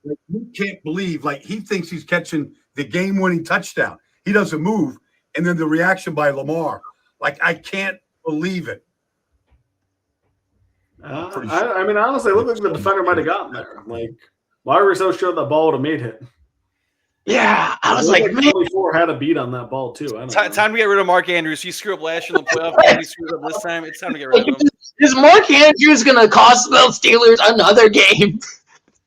You can't believe, he thinks he's catching the game-winning touchdown. He doesn't move, and then the reaction by Lamar. I can't believe it. I mean, honestly, it looked like the defender might have gotten there. Why were we so sure the ball would have made it? Yeah, I was like, man. 24 had a beat on that ball, too. Time to get rid of Mark Andrews. He screwed up last year in the playoff. He screwed up this time. It's time to get rid of him. Is Mark Andrews going to cost the Steelers another game?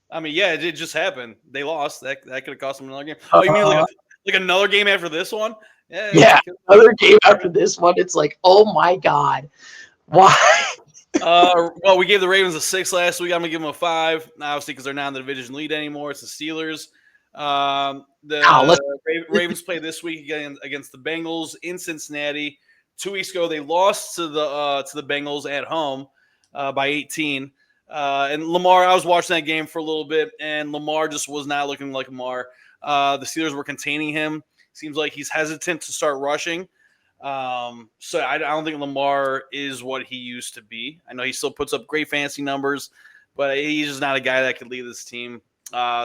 I mean, yeah, it just happened. They lost. That could have cost them another game. Oh, you mean like another game after this one? Yeah, another game after this one. It's like, oh, my God. Why? Well, we gave the Ravens a 6 last week. I'm going to give them a 5, obviously, because they're not in the division lead anymore. It's the Steelers. Ravens play this week again against the Bengals in Cincinnati. 2 weeks ago, they lost to the Bengals at home by 18. And Lamar, I was watching that game for a little bit, and Lamar just was not looking like Lamar. The Steelers were containing him. Seems like he's hesitant to start rushing. So I don't think Lamar is what he used to be. I know he still puts up great fantasy numbers, but he's just not a guy that could lead this team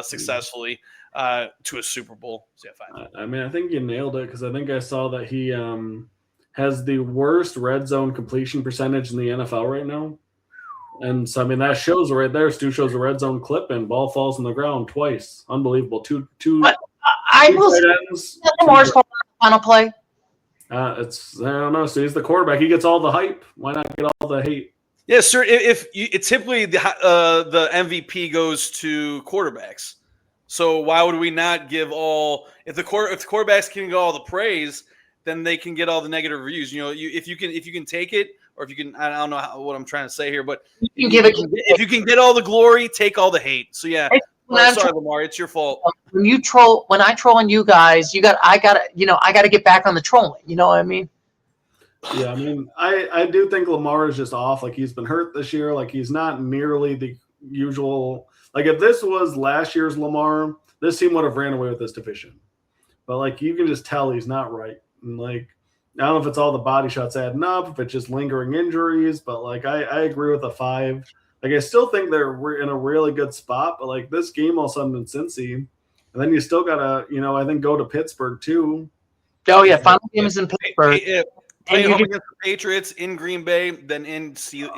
successfully to a Super Bowl. So yeah, 5. I mean, I think you nailed it because I think I saw that he has the worst red zone completion percentage in the NFL right now. And so, I mean, that shows right there. Stu shows a red zone clip and ball falls on the ground twice. Unbelievable. Two I will say Lamar's final play. I don't know. So he's the quarterback. He gets all the hype. Why not get all the hate? Yeah, sir. It's typically the MVP goes to quarterbacks. So why would we not give all? If the quarterbacks can get all the praise, then they can get all the negative reviews. If you can take it, or if you can, I don't know what I'm trying to say here, but if you can get all the glory, take all the hate. So yeah, sorry, Lamar, it's your fault. When I troll on you guys, I gotta get back on the trolling. You know what I mean? Yeah, I mean, I do think Lamar is just off. Like, he's been hurt this year. Like, he's not nearly the usual. Like, if this was last year's Lamar, this team would have ran away with this division. But, like, you can just tell he's not right. And, like, I don't know if it's all the body shots adding up, if it's just lingering injuries. But, like, I agree with the 5. Like, I still think they're in a really good spot. But, like, this game all of a sudden in Cincy. And then you still got to, I think go to Pittsburgh, too. Oh, yeah. Final game is in Pittsburgh. Playing home against the Patriots in Green Bay, then in Pittsburgh.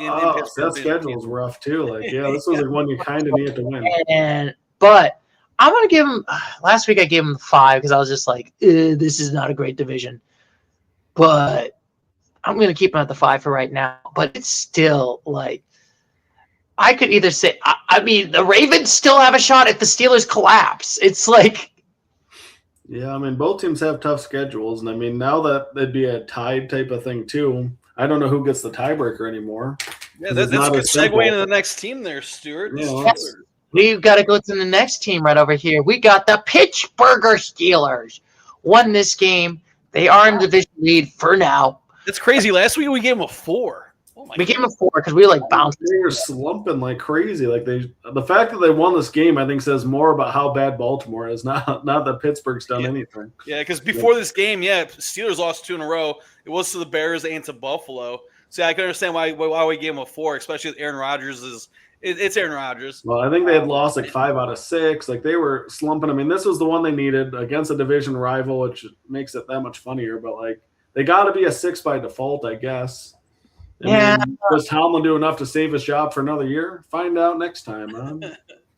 That schedule's rough too. Like, this was like one you kind of needed to win. But I'm gonna give him. Last week I gave him 5 because I was just like, this is not a great division. But I'm gonna keep him at the 5 for right now. But it's still like, I could either say, I mean, the Ravens still have a shot if the Steelers collapse. It's like. Yeah, I mean, both teams have tough schedules, and I mean, now that it'd be a tied type of thing too. I don't know who gets the tiebreaker anymore. Yeah, that's a good segue into the next team there, Stuart. Yeah, we've got to go to the next team right over here. We got the Pittsburgh Steelers. Won this game. They are in the division lead for now. That's crazy. Last week we gave them a 4. We gave them a 4 because we like bounced. They were slumping like crazy. Like, the fact that they won this game, I think, says more about how bad Baltimore is. Not that Pittsburgh's done anything. Yeah, because before this game, Steelers lost 2 in a row. It was to the Bears and to Buffalo. So I can understand why we gave them a 4, especially with Aaron Rodgers. It's Aaron Rodgers. Well, I think they had lost like 5 out of 6. Like, they were slumping. I mean, this was the one they needed against a division rival, which makes it that much funnier. But like, they got to be a 6 by default, I guess. Does Tomlin do enough to save his job for another year? Find out next time.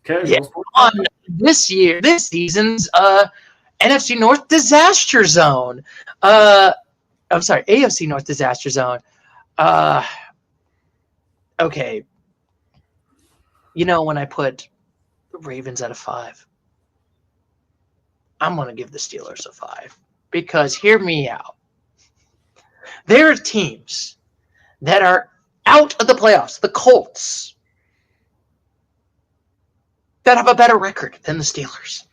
Casuals. On this season's NFC North disaster zone. I'm sorry, AFC North disaster zone. Okay. When I put the Ravens at a 5, I'm going to give the Steelers a 5 because hear me out. There are teams that are out of the playoffs, the Colts, that have a better record than the Steelers.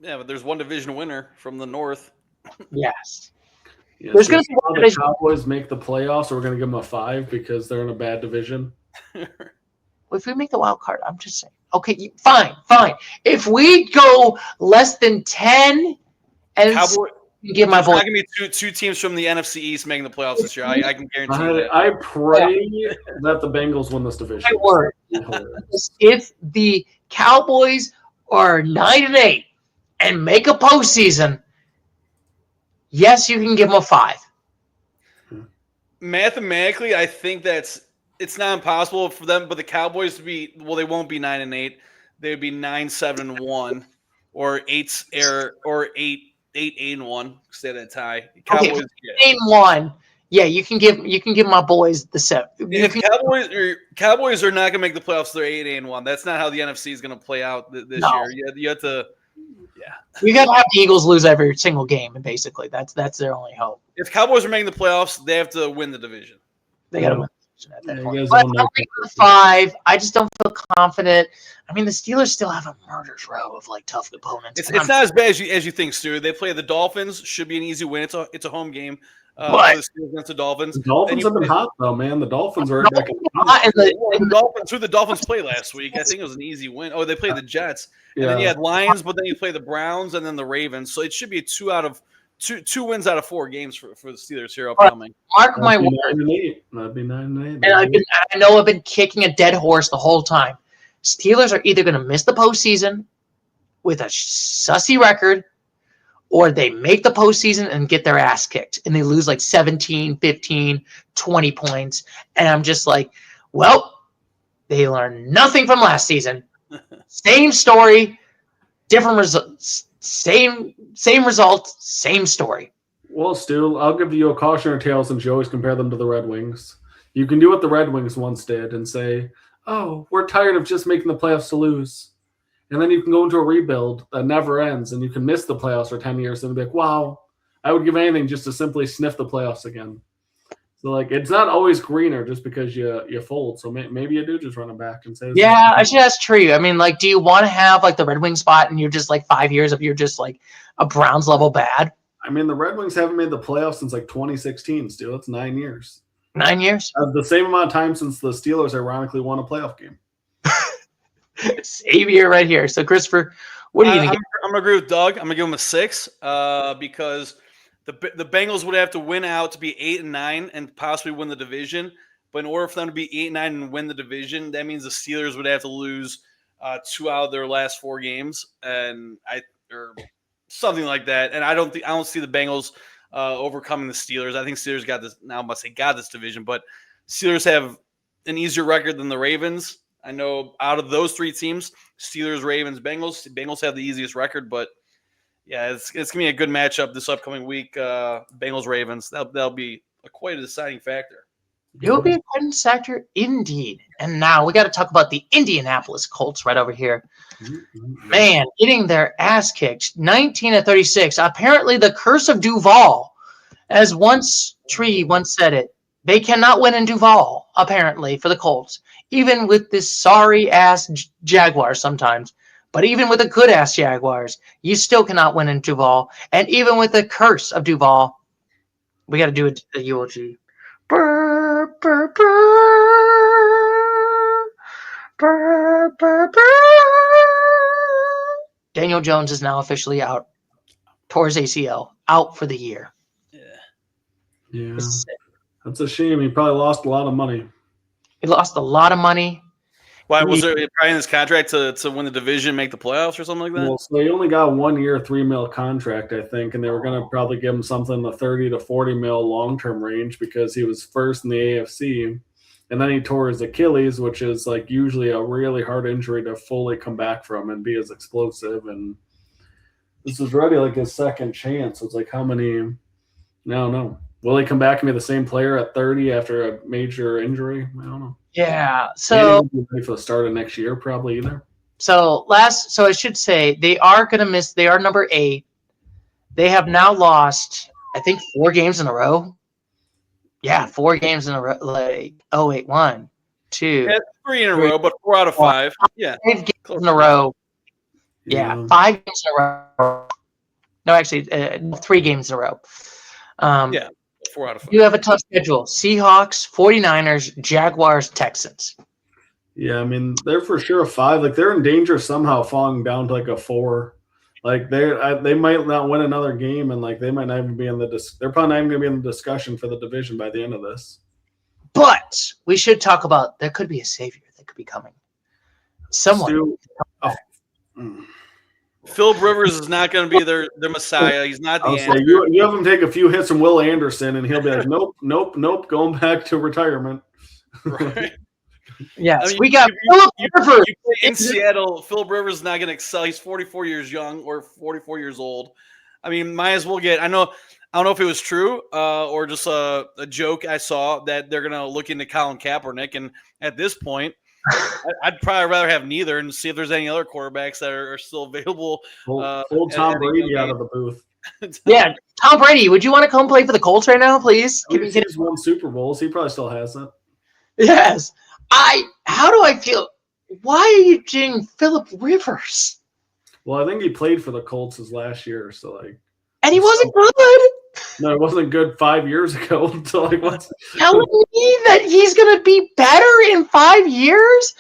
Yeah, but there's one division winner from the North. Yes. Yeah, there's going to be one the division. Cowboys make the playoffs, so we're going to give them a 5 because they're in a bad division. Well, if we make the wild card, I'm just saying. Okay, fine. If we go less than 10 and give my vote. There's not going to be two teams from the NFC East making the playoffs this year. I can guarantee you that. I pray that the Bengals win this division. My word. If the Cowboys are 9-8 and make a postseason, yes, you can give them a 5. Mathematically, I think it's not impossible for them, but the Cowboys to be they won't be 9-8. They would be 9-7-1 or 8-8-1 because they had a tie. Cowboys, 8-1. Yeah, you can give my boys the 7. If Cowboys are not going to make the playoffs, they're 8-1. That's not how the NFC is going to play out this year. You have to. Yeah, you got to have the Eagles lose every single game, and basically that's their only hope. If Cowboys are making the playoffs, they have to win the division. They got to win the division at that point. But I'm making the 5. I just don't feel confident. I mean, the Steelers still have a murder's row of like tough opponents. It's not as bad as you think, Stuart. They play the Dolphins. Should be an easy win. It's a home game. But against the Dolphins. The Dolphins have been hot though, man. The Dolphins are back. Who the Dolphins play last week? I think it was an easy win. Oh, they played the Jets. And then you had Lions, but then you play the Browns and then the Ravens. So it should be a 2 wins out of 4 games for the Steelers here upcoming. Mark my word. That'd be 9-8. And I know I've been kicking a dead horse the whole time. Steelers are either going to miss the postseason with a sussy record, or they make the postseason and get their ass kicked, and they lose like 17, 15, 20 points. And I'm just like, well, they learned nothing from last season. Same story, different results. Same result, same story. Well, Stu, I'll give you a cautionary tale since you always compare them to the Red Wings. You can do what the Red Wings once did and say, oh, we're tired of just making the playoffs to lose. And then you can go into a rebuild that never ends, and you can miss the playoffs for 10 years and be like, wow, I would give anything just to simply sniff the playoffs again. So like it's not always greener just because you fold. So maybe you do just run it back and say, Yeah, I should ask Tree. I mean, like, do you want to have like the Red Wing spot and you're just like 5 years of you're just like a Browns level bad? I mean, the Red Wings haven't made the playoffs since like 2016. Still, it's 9 years. 9 years? The same amount of time since the Steelers ironically won a playoff game. Same year right here. So Christopher, what are you gonna get? I'm gonna agree with Doug. I'm gonna give him a 6 because the Bengals would have to win out to be 8-9 and possibly win the division. But in order for them to be 8-9 and win the division, that means the Steelers would have to lose 2 out of their last 4 games, or something like that. And I don't see the Bengals overcoming the Steelers. I think Steelers got this. Now I must say got this division, but Steelers have an easier record than the Ravens. I know out of those 3 teams, Steelers, Ravens, Bengals have the easiest record, but yeah, it's gonna be a good matchup this upcoming week. Bengals, Ravens. That'll be quite a deciding factor. It will be a good factor indeed. And now we got to talk about the Indianapolis Colts right over here. Man, getting their ass kicked, 19-36. Apparently, the curse of Duval, as Tree once said it, they cannot win in Duval. Apparently, for the Colts, even with this sorry ass Jaguars sometimes. But even with the good-ass Jaguars, you still cannot win in Duval. And even with the curse of Duval, we got to do a eulogy. Burr, burr, burr. Burr, burr, burr. Daniel Jones is now officially out. Tore his ACL. Out for the year. Yeah. That's a shame. He probably lost a lot of money. He lost a lot of money. Why was there probably in his contract to win the division, make the playoffs, or something like that? Well, so he only got 1 year, $3 million contract, I think, and they were going to probably give him something in the 30 to 40 mil long-term range because he was first in the AFC, and then he tore his Achilles, which is like usually a really hard injury to fully come back from and be as explosive. And this was already like his second chance. It's like how many? I don't know. Will he come back and be the same player at 30 after a major injury? I don't know. Yeah. So for the start of next year, probably either. So I should say they are going to miss. They are number 8. They have now lost, I think, 4 games in a row. Yeah, 4 games in a row. Like 1, 2, yeah, 3 in a row, but 4 out of 5. Yeah, 5 games in a row. Yeah, 5 games in a row. No, actually, 3 games in a row. Yeah. 4 out of 5. You have a tough schedule. Seahawks, 49ers, Jaguars, Texans. Yeah, I mean, they're for sure a 5. Like, they're in danger of somehow falling down to like a 4. Like, they might not win another game, and like they might not even be in they're probably not even going to be in the discussion for the division by the end of this. But we should talk about there could be a savior that could be coming. Someone. Philip Rivers is not going to be their Messiah. He's not the answer. You have him take a few hits from Will Anderson, and he'll be like, nope, going back to retirement. Right. Yes, I mean, we got Philip Rivers. In Seattle, Philip Rivers is not going to excel. He's 44 years young or 44 years old. I mean, might as well get – I don't know if it was true or just a joke I saw that they're going to look into Colin Kaepernick. And at this point, I'd probably rather have neither and see if there's any other quarterbacks that are still available. Pull Tom Brady out of the booth. Yeah, Tom Brady, would you want to come play for the Colts right now, please? He's won Super Bowls. He probably still has it. Yes. How do I feel? Why are you doing Philip Rivers? Well, I think he played for the Colts his last year, so like. And he wasn't good. No, it wasn't good 5 years ago. So like, what's telling me that he's gonna be better in 5 years?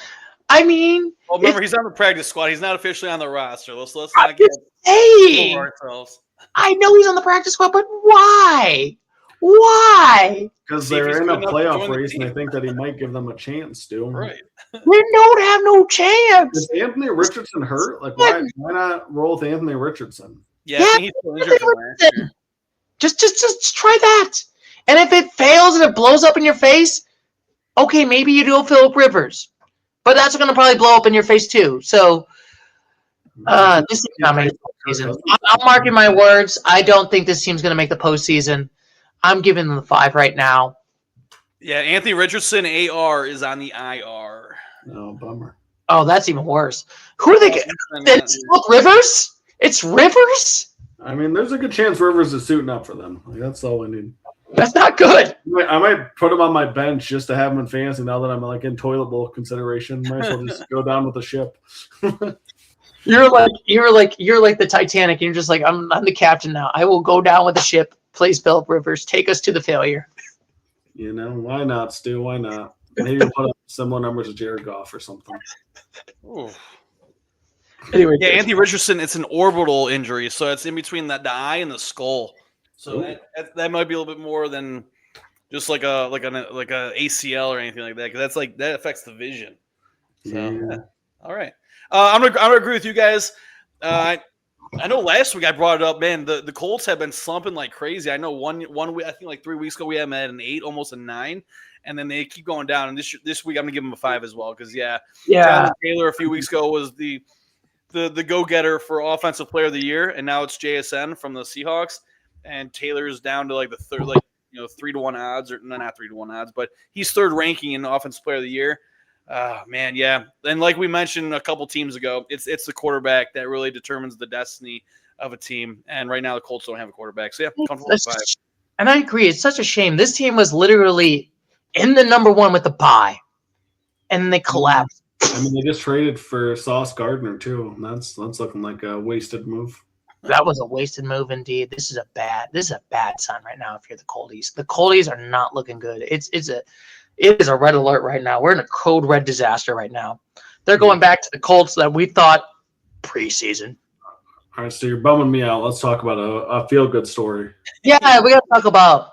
I mean, well, remember he's on the practice squad. He's not officially on the roster. Let's not get over ourselves. I know he's on the practice squad, but why? Why? Because they're in a playoff race, and I think that he might give them a chance, Stu. Right. We don't have no chance. Is Anthony Richardson hurt? Like, why not roll with Anthony Richardson? Yeah, I think he's still injured from last year. Just try that. And if it fails and it blows up in your face, okay, maybe you do Philip Rivers. But that's going to probably blow up in your face too. So this is not making the postseason. I'm marking my words. I don't think this team's going to make the postseason. I'm giving them the 5 right now. Yeah, Anthony Richardson, AR, is on the IR. Oh, bummer. Oh, that's even worse. Who are they getting? It's Rivers? It's Rivers? I mean, there's a good chance Rivers is suiting up for them. Like, that's all we need. That's not good. I might put him on my bench just to have him in fantasy now that I'm like in toilet bowl consideration. Might as well just go down with the ship. You're like the Titanic. And you're just like, I'm the captain now. I will go down with the ship. Please, Philip Rivers, take us to the failure. You know, why not, Stu? Why not? Maybe put up similar numbers to Jared Goff or something. Ooh. Anyway, Yeah, Anthony Richardson, it's an orbital injury, so it's in between the eye and the skull. So that might be a little bit more than just like a ACL or anything like that, because that affects the vision. So, yeah. All right, I'm gonna agree with you guys. I know last week I brought it up. Man, the Colts have been slumping like crazy. I know one week, I think like 3 weeks ago we had them at an 8, almost a 9, and then they keep going down. And this week I'm gonna give them a 5 as well, because Jonathan Taylor a few weeks ago was the go-getter for Offensive Player of the Year, and now it's JSN from the Seahawks. And Taylor's down to like the third, 3-1 odds, or not 3-1 odds, but he's third ranking in Offensive Player of the Year. Man, yeah. And like we mentioned a couple teams ago, it's the quarterback that really determines the destiny of a team. And right now the Colts don't have a quarterback. So yeah, comfortable with 5. And I agree. It's such a shame. This team was literally in the number 1 with the bye, and they collapsed. I mean, they just traded for Sauce Gardner too. That's looking like a wasted move. That was a wasted move indeed. This is a bad sign right now if you're the Colties. The Colties are not looking good. It is a red alert right now. We're in a code red disaster right now. They're going back to the Colts that we thought preseason. All right, so you're bumming me out. Let's talk about a feel-good story. Yeah, we got to talk about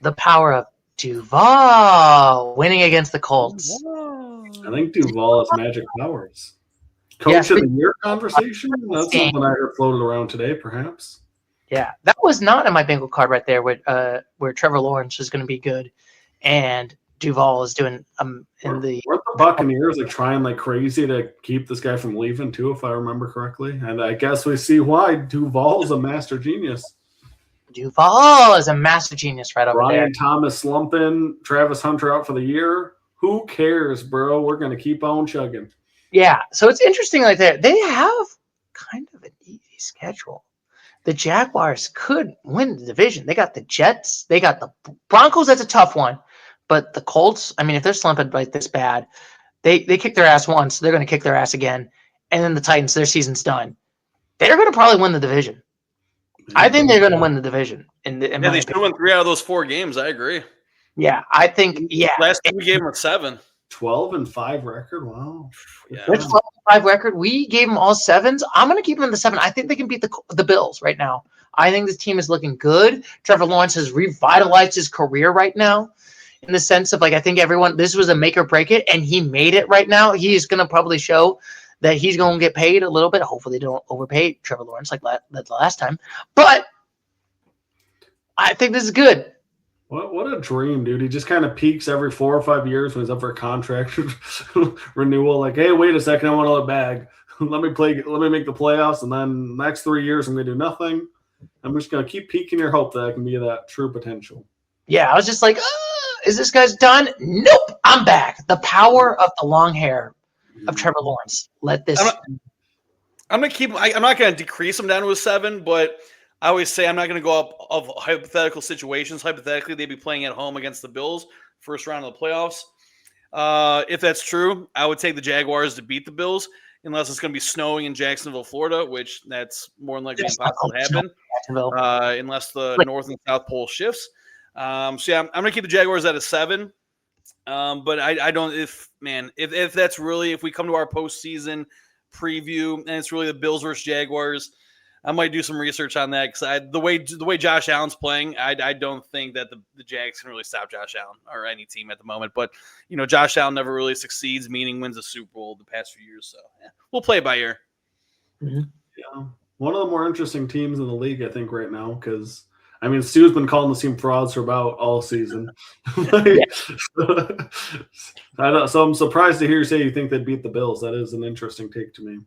the power of Duval winning against the Colts. I think Duval has magic powers. Coach of the Year conversation? That's something I heard floated around today, perhaps. Yeah, that was not in my bingo card right there where Trevor Lawrence is going to be good and Duval is doing Weren't the Buccaneers trying like crazy to keep this guy from leaving too, if I remember correctly? And I guess we see why Duval is a master genius. Duval is a master genius right over there. Ryan Thomas slumping, Travis Hunter out for the year. Who cares, bro? We're going to keep on chugging. Yeah, so it's interesting like that. They have kind of an easy schedule. The Jaguars could win the division. They got the Jets. They got the Broncos. That's a tough one. But the Colts, I mean, if they're slumping like this bad, they kick their ass once. They're going to kick their ass again. And then the Titans, their season's done. They're going to probably win the division. I think they're going to win the division. They should win 3 out of those 4 games. I agree. Yeah, I think, yeah. Last time we gave them a 7. 12-5 record. Wow. Yeah. 12-5 record. We gave them all 7s. I'm going to keep them in the 7. I think they can beat the Bills right now. I think this team is looking good. Trevor Lawrence has revitalized his career right now in the sense of I think this was a make or break it, and he made it right now. He's going to probably show that he's going to get paid a little bit. Hopefully they don't overpay Trevor Lawrence like the last time. But I think this is good. What a dream, dude. He just kind of peaks every 4 or 5 years when he's up for a contract renewal. Like, hey, wait a second, I want another bag. Let me make the playoffs, and then next 3 years I'm going to do nothing. I'm just going to keep peaking your hope that I can be that true potential. Yeah, I was just like, is this guy's done? Nope, I'm back. The power of the long hair of Trevor Lawrence. Let this. I'm going to keep. I'm not going to decrease him down to a 7, but I always say I'm not going to go up of hypothetical situations. Hypothetically, they'd be playing at home against the Bills, first round of the playoffs. If that's true, I would take the Jaguars to beat the Bills, unless it's going to be snowing in Jacksonville, Florida, which that's more than likely impossible to happen, unless the North and South Pole shifts. So yeah, I'm going to keep the Jaguars at a 7. But I don't. If that's really, if we come to our postseason preview and it's really the Bills versus Jaguars, I might do some research on that because the way Josh Allen's playing, I don't think that the Jags can really stop Josh Allen or any team at the moment. But Josh Allen never really succeeds, meaning wins a Super Bowl the past few years. So yeah, we'll play it by ear. Mm-hmm. Yeah, one of the more interesting teams in the league, I think, right now, because Stu's been calling the team frauds for about all season. So I'm surprised to hear you say you think they'd beat the Bills. That is an interesting take to me.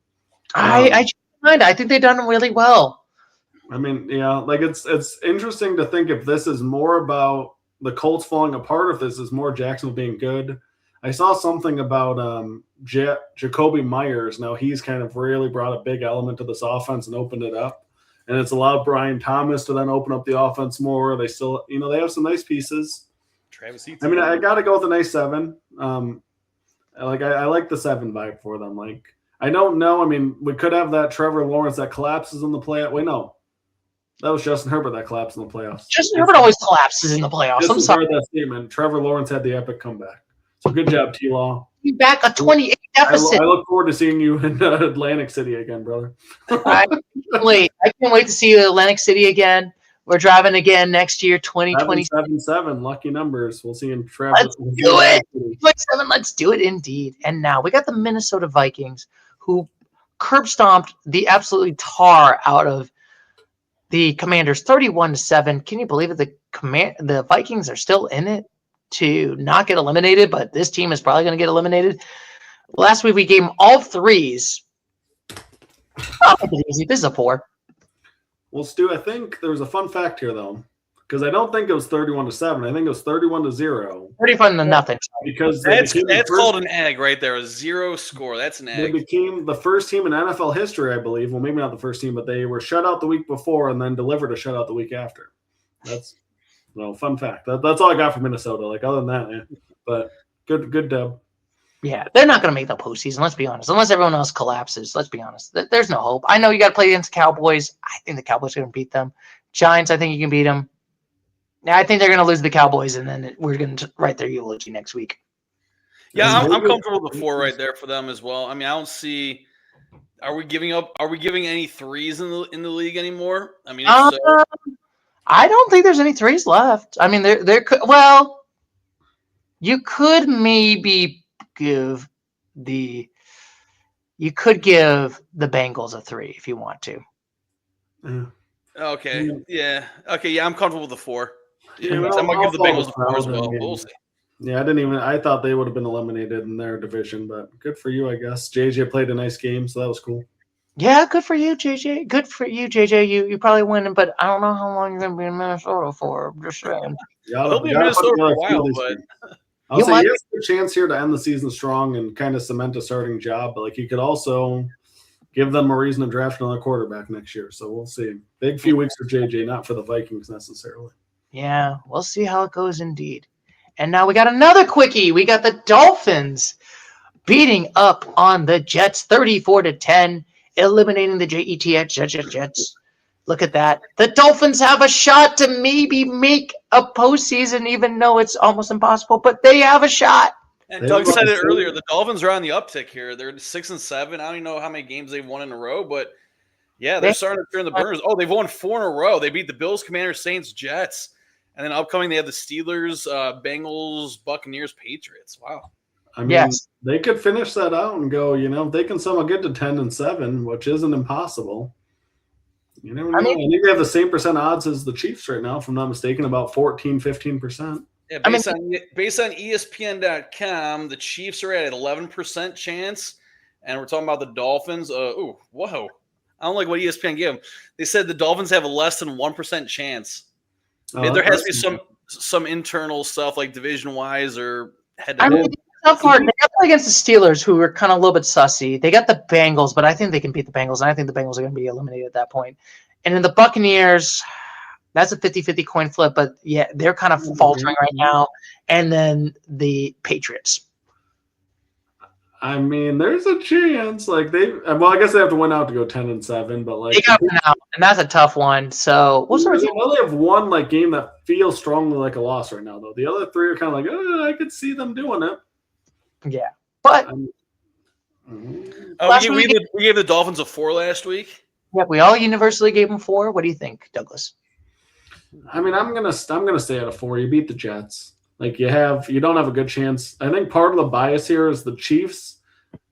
I think they've done really well. It's interesting to think if this is more about the Colts falling apart, if this is more Jacksonville being good. I saw something about Jacoby Myers. Now he's kind of really brought a big element to this offense and opened it up. and it's allowed Brian Thomas to then open up the offense more. They still, they have some nice pieces. Travis Etienne. I mean, I got to go with a nice 7. I like the 7 vibe for them. Like, I don't know. I mean, we could have that Trevor Lawrence that collapses in the playoff. Wait, no. That was Justin Herbert that collapsed in the playoffs. Justin Herbert always collapses in the playoffs. I'm sorry. That statement. Trevor Lawrence had the epic comeback. So good job, T-Law. You back a 28 deficit. I look forward to seeing you in Atlantic City again, brother. I can't wait to see you in Atlantic City again. We're driving again next year, 2020. 7-7, lucky numbers. We'll see you in Travis. Let's do it. 7, let's do it indeed. And now we got the Minnesota Vikings, who curb stomped the absolutely tar out of the Commanders 31-7. Can you believe it? The Vikings are still in it to not get eliminated, but this team is probably going to get eliminated. Last week we gave them all 3s. Oh, easy. This is a 4. Well, Stu, I think there was a fun fact here, though, because I don't think it was 31-7. I think it was 31-0. 31-0. Because that's called an egg right there. A 0 score. That's an egg. They became the first team in NFL history, I believe. Well, maybe not the first team, but they were shut out the week before and then delivered a shutout the week after. That's fun fact. That's all I got from Minnesota. Like, other than that, yeah. But good dub. Yeah, they're not going to make the postseason, let's be honest. Unless everyone else collapses, let's be honest. There's no hope. I know you got to play against the Cowboys. I think the Cowboys are going to beat them. Giants, I think you can beat them. I think they're going to lose the Cowboys, and then we're going to write their eulogy next week. Yeah, I'm comfortable with the 4 right there for them as well. I mean, I don't see. Are we giving any 3s in the league anymore? I mean, I don't think there's any 3s left. I mean, there could. Well, you could maybe give the Bengals a 3 if you want to. Okay. Yeah. Okay. Yeah, I'm comfortable with the 4. Yeah, I'm gonna give the Bengals the 4 as well. We'll see. Yeah, I thought they would have been eliminated in their division, but good for you, I guess. JJ played a nice game, so that was cool. Yeah, good for you, JJ. Good for you, JJ. You probably winning, but I don't know how long you're gonna be in Minnesota for. I'm just saying. He'll be in Minnesota for a while, but I'll say he has a chance here to end the season strong and kind of cement a starting job, but like he could also give them a reason to draft another quarterback next year. So we'll see. Big few weeks for JJ, not for the Vikings necessarily. Yeah, we'll see how it goes indeed. And now we got another quickie. We got the Dolphins beating up on the Jets 34-10, eliminating the Jets. Look at that. The Dolphins have a shot to maybe make a postseason, even though it's almost impossible, but they have a shot. And Doug said it earlier. The Dolphins are on the uptick here. They're 6-7. I don't even know how many games they've won in a row, but yeah, they're starting to turn the burners. Oh, they've won 4 in a row. They beat the Bills, Commanders, Saints, Jets. And then upcoming, they have the Steelers, Bengals, Buccaneers, Patriots. Wow. I mean, they could finish that out and go, if they can somehow get to 10-7, which isn't impossible. You never know. I think they have the same percent odds as the Chiefs right now, if I'm not mistaken, about 14-15%. Yeah, based on ESPN.com, the Chiefs are at an 11% chance, and we're talking about the Dolphins. Whoa. I don't like what ESPN gave them. They said the Dolphins have a less than 1% chance. There has to be some internal stuff like division-wise or head-to-head. I mean, tough part. They got to play against the Steelers, who are kind of a little bit sussy. They got the Bengals, but I think they can beat the Bengals, and I think the Bengals are going to be eliminated at that point. And in the Buccaneers, that's a 50-50 coin flip, but yeah, they're kind of faltering right now. And then the Patriots. I mean, there's a chance. I guess they have to win out to go 10-7, but they got to win out, and that's a tough one. So we'll start. They only have one game that feels strongly like a loss right now, though. The other 3 are kind of I could see them doing it. Yeah, but we gave the Dolphins a 4 last week. Yeah, we all universally gave them 4. What do you think, Douglas? I mean, I'm gonna stay at a 4. You beat the Jets. You don't have a good chance. I think part of the bias here is the Chiefs,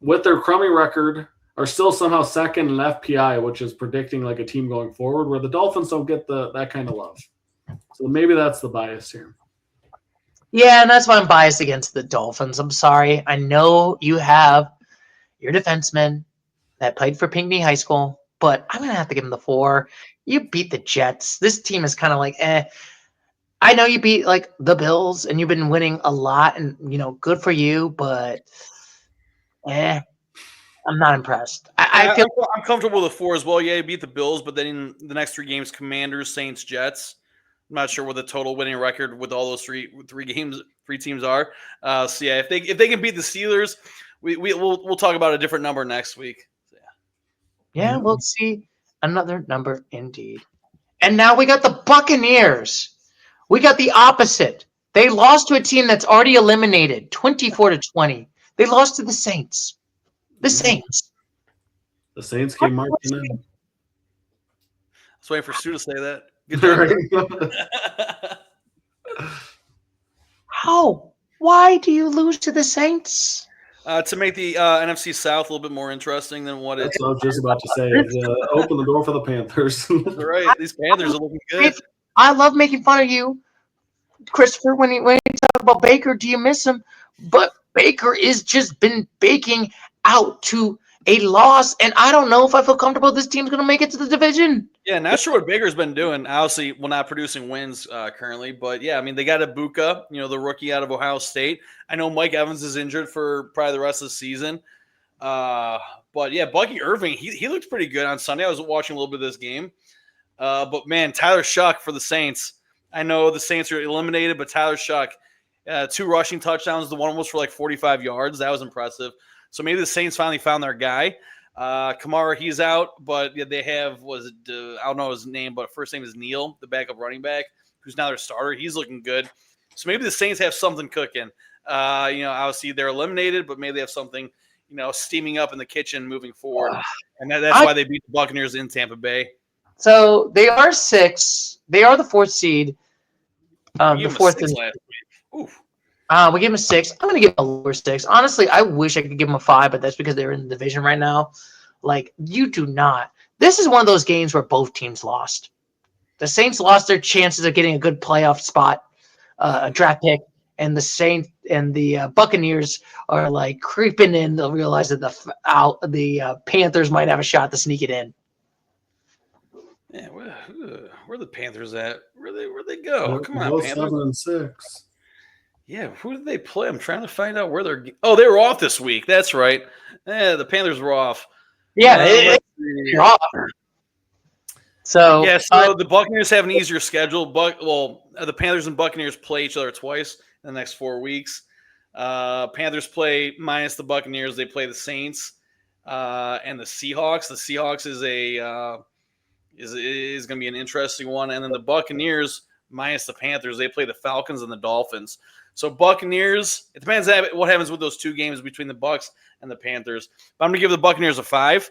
with their crummy record, are still somehow second in FPI, which is predicting a team going forward, where the Dolphins don't get that kind of love. So maybe that's the bias here. Yeah, and that's why I'm biased against the Dolphins. I'm sorry. I know you have your defenseman that played for Pinckney High School, but I'm going to have to give him the 4. You beat the Jets. This team is kind of I know you beat the Bills and you've been winning a lot and, good for you, but I'm not impressed. I feel I'm comfortable with a 4 as well. Yeah, you beat the Bills, but then in the next 3 games, Commanders, Saints, Jets. I'm not sure what the total winning record with all those three teams are. So yeah, if they can beat the Steelers, we'll talk about a different number next week. So, yeah, we'll see another number indeed. And now we got the Buccaneers. We got the opposite. They lost to a team that's already eliminated, 24-20. They lost to the Saints. The Saints. The Saints came marching in. I was waiting for Stu to say that. Good job. How? Why do you lose to the Saints? To make the NFC South a little bit more interesting than what That's it's. what I was just about to say. Open the door for the Panthers. Right. These Panthers are looking good. I love making fun of you, Christopher, when you talk about Baker. Do you miss him? But Baker is just been baking out to a loss, and I don't know if I feel comfortable this team's going to make it to the division. Yeah, not sure what Baker's been doing. Obviously, not producing wins currently, but yeah, I mean, they got Ibuka, the rookie out of Ohio State. I know Mike Evans is injured for probably the rest of the season. But yeah, Bucky Irving, he looked pretty good on Sunday. I was watching a little bit of this game. But man, Tyler Shuck for the Saints. I know the Saints are eliminated, but Tyler Shuck, 2 rushing touchdowns. The one was for like 45 yards. That was impressive. So maybe the Saints finally found their guy. Kamara, he's out, but yeah, they have, I don't know his name, but first name is Neal, the backup running back, who's now their starter. He's looking good. So maybe the Saints have something cooking. Obviously they're eliminated, but maybe they have something, steaming up in the kitchen moving forward. And that's why they beat the Buccaneers in Tampa Bay. So they are 6. They are the 4th seed. The 4th last week. Oof. We give them a 6. I'm going to give them a lower 6. Honestly, I wish I could give them a 5, but that's because they're in the division right now. Like, you do not. This is one of those games where both teams lost. The Saints lost their chances of getting a good playoff spot, a draft pick, and the Saints and the Buccaneers are like creeping in. They'll realize that the Panthers might have a shot to sneak it in. Yeah, where the Panthers at? Where'd they go? Come on, Panthers. 7-6. Yeah, who did they play? I'm trying to find out where they're. Oh, they were off this week. That's right. Yeah, the Panthers were off. Yeah, they're off. So the Buccaneers have an easier schedule. The Panthers and Buccaneers play each other twice in the next 4 weeks. Panthers play minus the Buccaneers. They play the Saints and the Seahawks. The Seahawks is going to be an interesting one, and then the Buccaneers minus the Panthers. They play the Falcons and the Dolphins. So Buccaneers, it depends on what happens with those 2 games between the Bucs and the Panthers. But I'm going to give the Buccaneers a 5,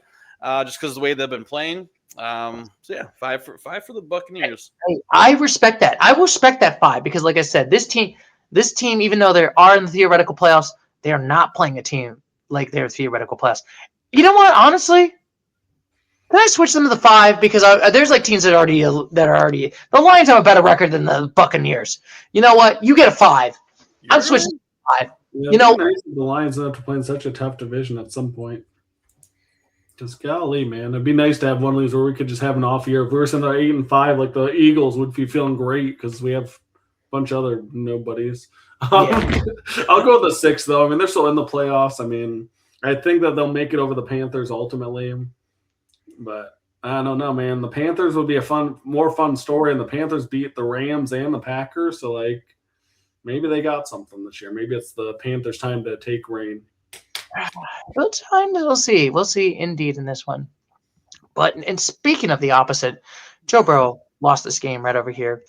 just because of the way they've been playing. So yeah, 5 for the Buccaneers. I respect that. I will respect that 5 because, like I said, this team, even though they are in the theoretical playoffs, they are not playing a team like their theoretical playoffs. You know what? Honestly, can I switch them to the 5 because there's like teams that are already the Lions have a better record than the Buccaneers. You know what? You get a 5. I'm switching to 5. Yeah, the Lions have to play in such a tough division at some point. Just golly, man, it'd be nice to have one of these where we could just have an off year. If we were sitting there 8-5, like the Eagles would be feeling great because we have a bunch of other nobodies. Yeah. I'll go with the 6 though. I mean, they're still in the playoffs. I mean, I think that they'll make it over the Panthers ultimately. But I don't know, man. The Panthers would be a more fun story, and the Panthers beat the Rams and the Packers. So, like, maybe they got something this year. Maybe it's the Panthers' time to take reign. We'll see. We'll see indeed in this one. But and speaking of the opposite, Joe Burrow lost this game right over here,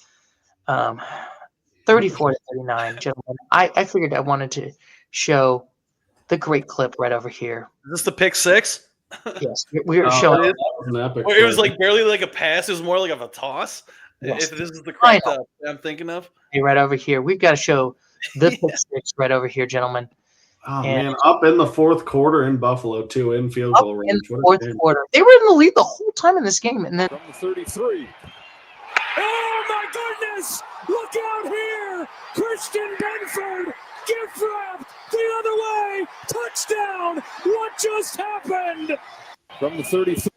34-39. Gentlemen, I figured I wanted to show the great clip right over here. Is this the pick 6? Yes, we are showing it. It was like barely like a pass. It was more like of a toss. Yes. If this is the correct I'm thinking of. Hey, right over here. We've got to show the pick 6 right over here, gentlemen. Oh, man. Up in the 4th quarter in Buffalo, too, in field goal range. In the 4th quarter. They were in the lead the whole time in this game. And then from the 33. Oh, my goodness! Look out here! Christian Benford! Gift wrapped the other way! Touchdown! What just happened? From the 33.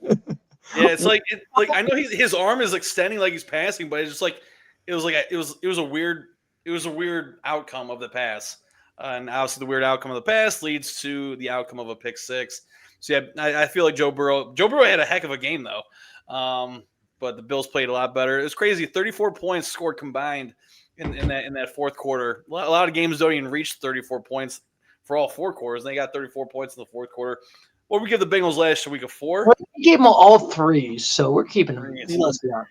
Yeah, it's like I know his arm is extending like he's passing, but it's just like it was a weird outcome of the pass. And obviously, the weird outcome of the pass leads to the outcome of a pick six. So, yeah, I feel like Joe Burrow had a heck of a game, though. But the Bills played a lot better. It was crazy. 34 points scored combined in that fourth quarter. A lot of games don't even reach 34 points for all four quarters. They got 34 points in the fourth quarter. What did we give the Bengals last week of 4? We gave them all 3s, so we're keeping them.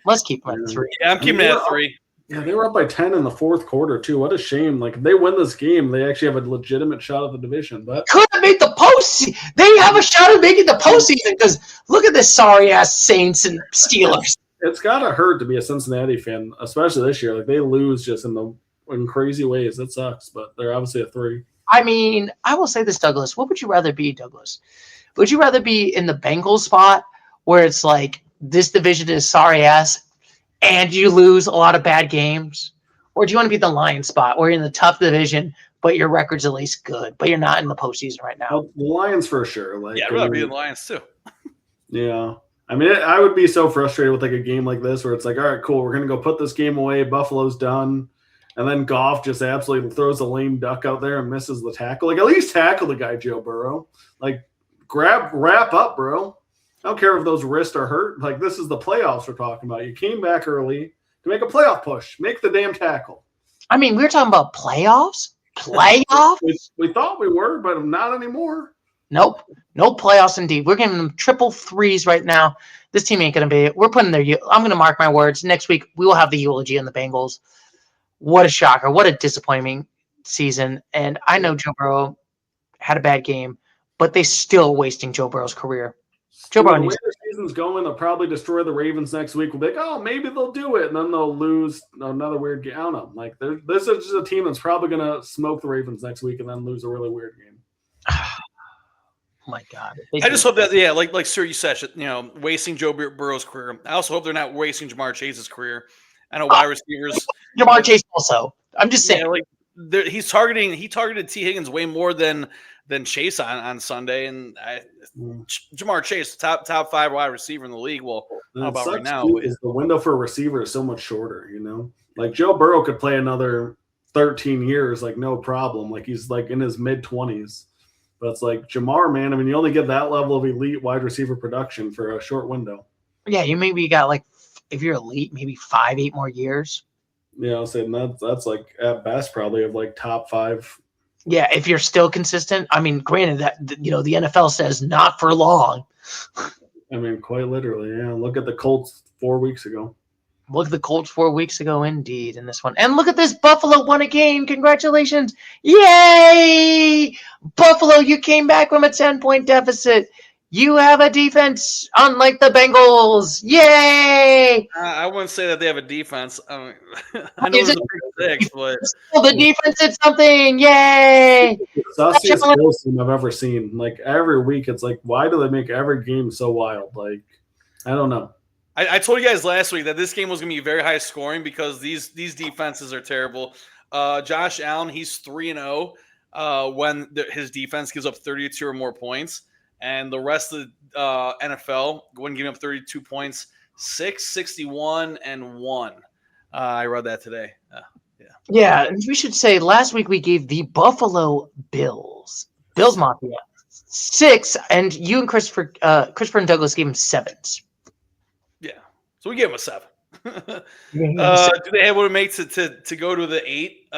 Let's keep them at 3. Yeah, I'm keeping it at 3. Yeah, they were up by 10 in the fourth quarter, too. What a shame. Like, if they win this game, they actually have a legitimate shot at the division. But could have made the postseason. They have a shot at making the postseason because look at this sorry-ass Saints and Steelers. It's got to hurt to be a Cincinnati fan, especially this year. Like, they lose just in crazy ways. It sucks, but they're obviously a 3. I mean, I will say this, Douglas. What would you rather be, Douglas? Would you rather be in the Bengals spot where it's like this division is sorry-ass and you lose a lot of bad games? Or do you want to be the Lions spot where you're in the tough division, but your record's at least good, but you're not in the postseason right now? Well, the Lions for sure. Like, yeah, I'd rather be in the Lions too. Yeah. I mean, I would be so frustrated with like a game like this where it's like, all right, cool, we're going to go put this game away. Buffalo's done. And then Goff just absolutely throws a lame duck out there and misses the tackle. Like, at least tackle the guy, Joe Burrow. Like, wrap up, bro. I don't care if those wrists are hurt. Like, this is the playoffs we're talking about. You came back early to make a playoff push. Make the damn tackle. I mean, we were talking about playoffs? Playoffs? we thought we were, but not anymore. Nope. No playoffs indeed. We're giving them triple 3s right now. This team ain't going to be it. We're putting I'm going to mark my words. Next week, we will have the eulogy on the Bengals. What a shocker. What a disappointing season. And I know Joe Burrow had a bad game, but they still wasting Joe Burrow's career. Joe Burrow needs the season's going. They'll probably destroy the Ravens next week. We'll be like, oh, maybe they'll do it. And then they'll lose another weird game. I don't know. Like, this is just a team that's probably going to smoke the Ravens next week and then lose a really weird game. Oh my God! I just hope that, yeah, like Stuart, you said, wasting Joe Burrow's career. I also hope they're not wasting Jamar Chase's career. I know wide receivers. Jamar Chase also. I'm just saying. Yeah, he targeted T. Higgins way more than Chase on Sunday, and Jamar Chase, top 5 wide receiver in the league. Well, how about right now? Is the window for a receiver is so much shorter. Like Joe Burrow could play another 13 years, like no problem. Like he's like in his mid-20s. But it's like Jamar, man. I mean, you only get that level of elite wide receiver production for a short window. Yeah, you maybe got like, if you're elite, maybe 5-8 more years. Yeah, I'll say that's like at best probably of like top 5. Yeah, if you're still consistent. I mean, granted that the NFL says not for long. I mean, quite literally. Yeah, look at the Colts 4 weeks ago. Look at the Colts 4 weeks ago, indeed, in this one. And look at this. Buffalo won again. Congratulations. Yay! Buffalo, you came back from a 10-point deficit. You have a defense unlike the Bengals. Yay! I wouldn't say that they have a defense. I know it's a big 6, but the defense did something. Yay! It's the sussiest Bills team I've ever seen. Like every week, it's like, why do they make every game so wild? Like, I don't know. I told you guys last week that this game was going to be very high scoring because these defenses are terrible. Josh Allen, he's 3-0 when his defense gives up 32 or more points. And the rest of the NFL, when giving up 32 points, 6, 61, and 1. I read that today. Yeah, and we should say last week we gave the Buffalo Bills Mafia 6, and you and Christopher and Douglas gave them 7s. Yeah, so we gave them a 7. Do they have what it makes to go to the 8?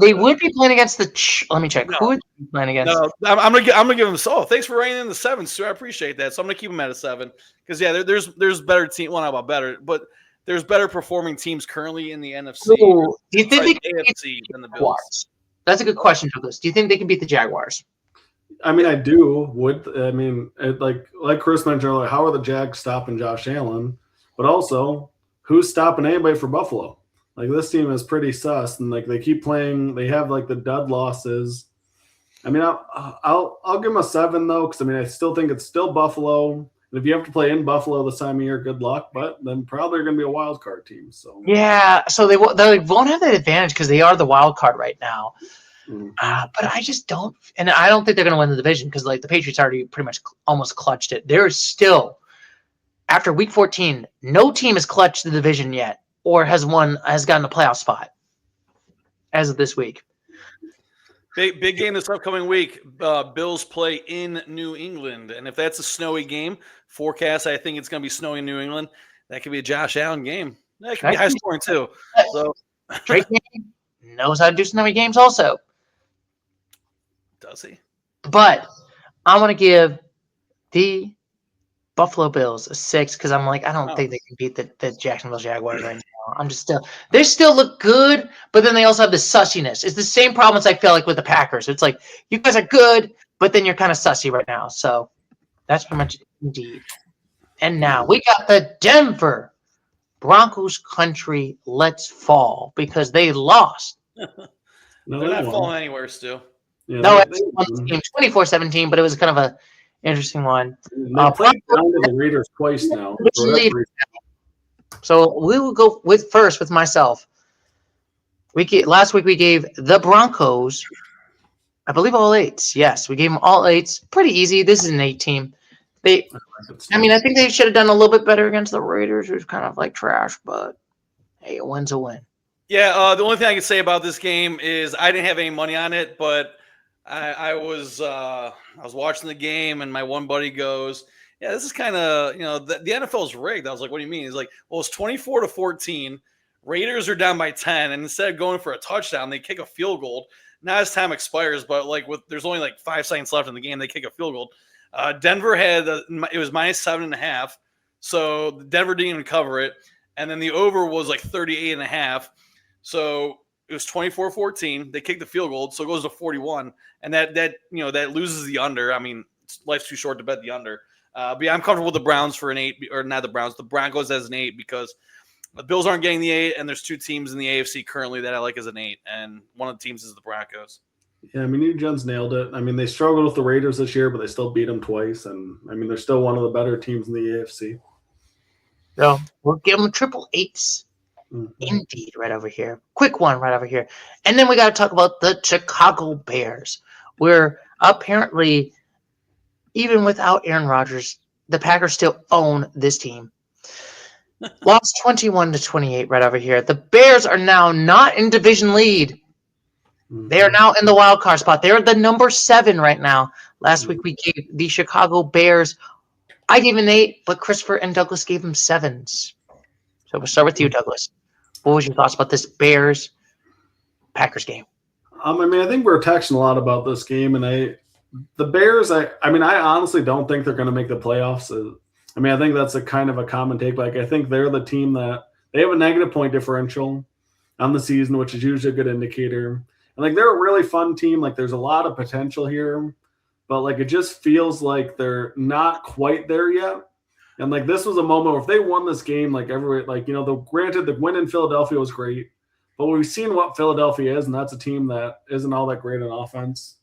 They would be playing against the. Let me check. No. Who would be playing against? No, I'm gonna give them. Oh, thanks for writing in the 7, Stuart. I appreciate that. So I'm gonna keep them at a 7 because there's better team. Well, not about better, but there's better performing teams currently in the NFC. Do you think they can beat AFC than the the Bills? Jaguars? That's a good question, Douglas. Do you think they can beat the Jaguars? I mean, I do. Like Chris mentioned earlier, how are the Jags stopping Josh Allen? But also, who's stopping anybody for Buffalo? Like, this team is pretty sus, and like they keep playing. They have like the dud losses. I mean, I'll give them a 7 though, because I mean I still think it's still Buffalo. And if you have to play in Buffalo this time of year, good luck. But then probably are going to be a wild card team. So yeah, so they won't have that advantage because they are the wild card right now. But I just don't, and I don't think they're going to win the division because like the Patriots already pretty much almost clutched it. There is still, after week 14, no team has clutched the division yet or has gotten a playoff spot as of this week. Big game this upcoming week. Bills play in New England, and if that's a snowy game, forecast I think it's going to be snowy in New England. That could be a Josh Allen game. That could be high scoring too. So Drake knows how to do snowy games also. Does he? But I want to give the Buffalo Bills a 6 because I'm like, I don't think they can beat the Jacksonville Jaguars right now. They still look good, but then they also have the sussiness. It's the same problems I feel like with the Packers. It's like, you guys are good, but then you're kind of sussy right now. So that's pretty much indeed. And now we got the Denver Broncos country. Let's fall because they lost. They're not falling anywhere, Stu. Yeah, No, it's won this game 24-17, but it was kind of a interesting one. They played down to the Raiders twice now. So we will go with myself. Last week we gave the Broncos, I believe, all 8s. Yes, we gave them all 8s. Pretty easy. This is an 8 team. I think they should have done a little bit better against the Raiders, who's kind of like trash, but hey, a win's a win. Yeah, the only thing I can say about this game is I didn't have any money on it, but I was watching the game, and my one buddy goes, "Yeah, this is kind of the NFL is rigged." I was like, "What do you mean?" He's like, "Well, it's 24-14. Raiders are down by 10, and instead of going for a touchdown, they kick a field goal. Now as time expires, but there's only 5 seconds left in the game, they kick a field goal." Denver had it was -7.5, so Denver didn't even cover it, and then the over was 38.5. So it was 24-14. They kicked the field goal, so it goes to 41, and that loses the under. I mean, life's too short to bet the under. But yeah, I'm comfortable with the Browns for an 8, or not the Browns, the Broncos as an 8 because the Bills aren't getting the 8, and there's 2 teams in the AFC currently that I like as an 8, and one of the teams is the Broncos. Yeah, I mean, you gents nailed it. I mean, they struggled with the Raiders this year, but they still beat them twice, and I mean, they're still one of the better teams in the AFC. So we'll give them triple 8s. Indeed, right over here. Quick one right over here. And then we got to talk about the Chicago Bears, where apparently, even without Aaron Rodgers, the Packers still own this team. Lost 21-28 right over here. The Bears are now not in division lead. They are now in the wild card spot. They're the number 7 right now. Last week we gave the Chicago Bears, I gave an 8, but Christopher and Douglas gave them 7s. So we'll start with you, Douglas. What was your thoughts about this Bears-Packers game? I mean, I think we're texting a lot about this game, and the Bears. I honestly don't think they're going to make the playoffs. I mean, I think that's a kind of a common take. I think they're the team that they have a negative point differential on the season, which is usually a good indicator. And they're a really fun team. There's a lot of potential here, but it just feels like they're not quite there yet. And this was a moment where if they won this game, granted the win in Philadelphia was great, but we've seen what Philadelphia is, and that's a team that isn't all that great on offense.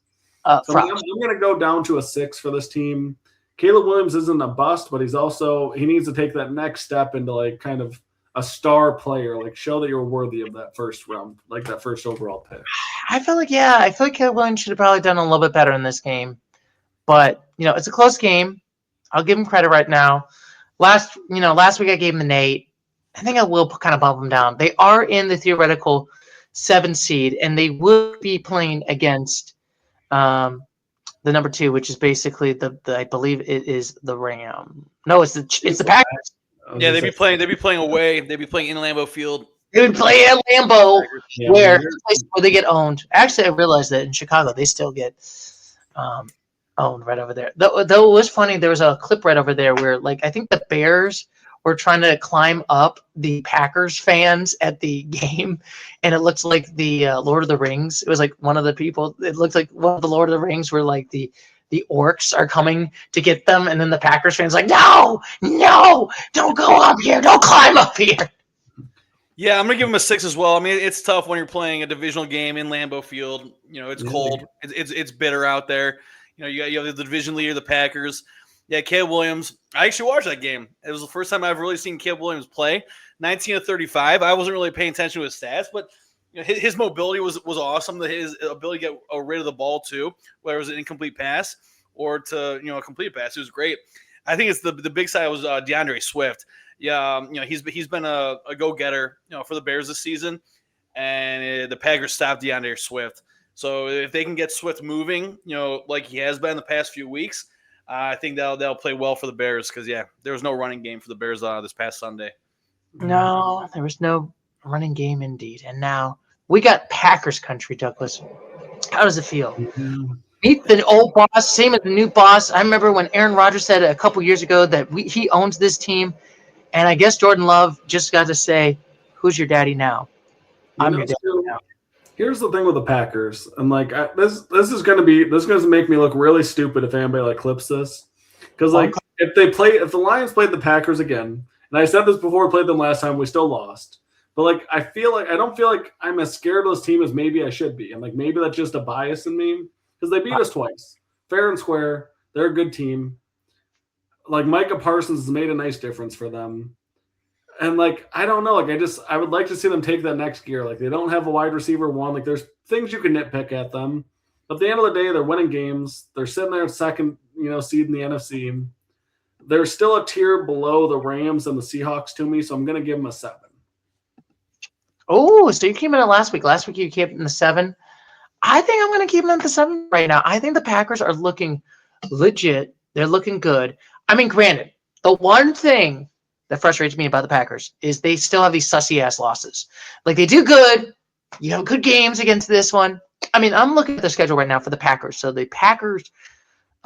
I'm going to go down to a 6 for this team. Caleb Williams isn't a bust, but he needs to take that next step into kind of a star player, show that you're worthy of that first round, that first overall pick. I feel like Caleb Williams should have probably done a little bit better in this game, but it's a close game. I'll give him credit right now. Last week I gave him an 8. I think I will kind of bump them down. They are in the theoretical 7 seed, and they will be playing against the number 2, which is basically the I believe it is the Ram. No, it's the Packers. Yeah, they'd be playing away. They'd be playing in Lambeau Field. They would play at Lambeau, where they get owned. Actually, I realized that in Chicago they still get owned right over there. Though it was funny, there was a clip right over there where I think the Bears were trying to climb up the Packers fans at the game, and it looks like the Lord of the Rings. It was one of the people. It looked like one of the Lord of the Rings where the orcs are coming to get them, and then the Packers fans no, don't go up here, don't climb up here. Yeah, I'm gonna give them a 6 as well. I mean, it's tough when you're playing a divisional game in Lambeau Field. It's cold. It's bitter out there. You have the division leader, the Packers. Yeah, Caleb Williams. I actually watched that game. It was the first time I've really seen Caleb Williams play. 19 of 35. I wasn't really paying attention to his stats, but his mobility was awesome. His ability to get rid of the ball too, whether it was an incomplete pass or to a complete pass, it was great. I think it's the big side was DeAndre Swift. Yeah, he's been a go-getter for the Bears this season, and the Packers stopped DeAndre Swift. So if they can get Swift moving, like he has been the past few weeks, I think they'll play well for the Bears because, there was no running game for the Bears this past Sunday. No, there was no running game indeed. And now we got Packers country, Douglas. How does it feel? Meet the old boss, same as the new boss. I remember when Aaron Rodgers said a couple years ago that he owns this team. And I guess Jordan Love just got to say, who's your daddy now? I'm your daddy now. Here's the thing with the Packers, and this is going to make me look really stupid if anybody clips this, because if the Lions played the Packers again, and I said this before we played them last time, we still lost, but I don't feel like I'm as scared of this team as maybe I should be, and maybe that's just a bias in me because they beat us twice, fair and square. They're a good team. Micah Parsons has made a nice difference for them. And I don't know, I would like to see them take that next gear. They don't have a wide receiver one. There's things you can nitpick at them. But at the end of the day, they're winning games. They're sitting there second, seed in the NFC. They're still a tier below the Rams and the Seahawks to me, so I'm going to give them a 7. Oh, so you came in last week. Last week you came in the 7. I think I'm going to keep them at the 7 right now. I think the Packers are looking legit. They're looking good. I mean, granted, the one thing that frustrates me about the Packers is they still have these sussy-ass losses. They do good. You have good games against this one. I mean, I'm looking at the schedule right now for the Packers. So the Packers,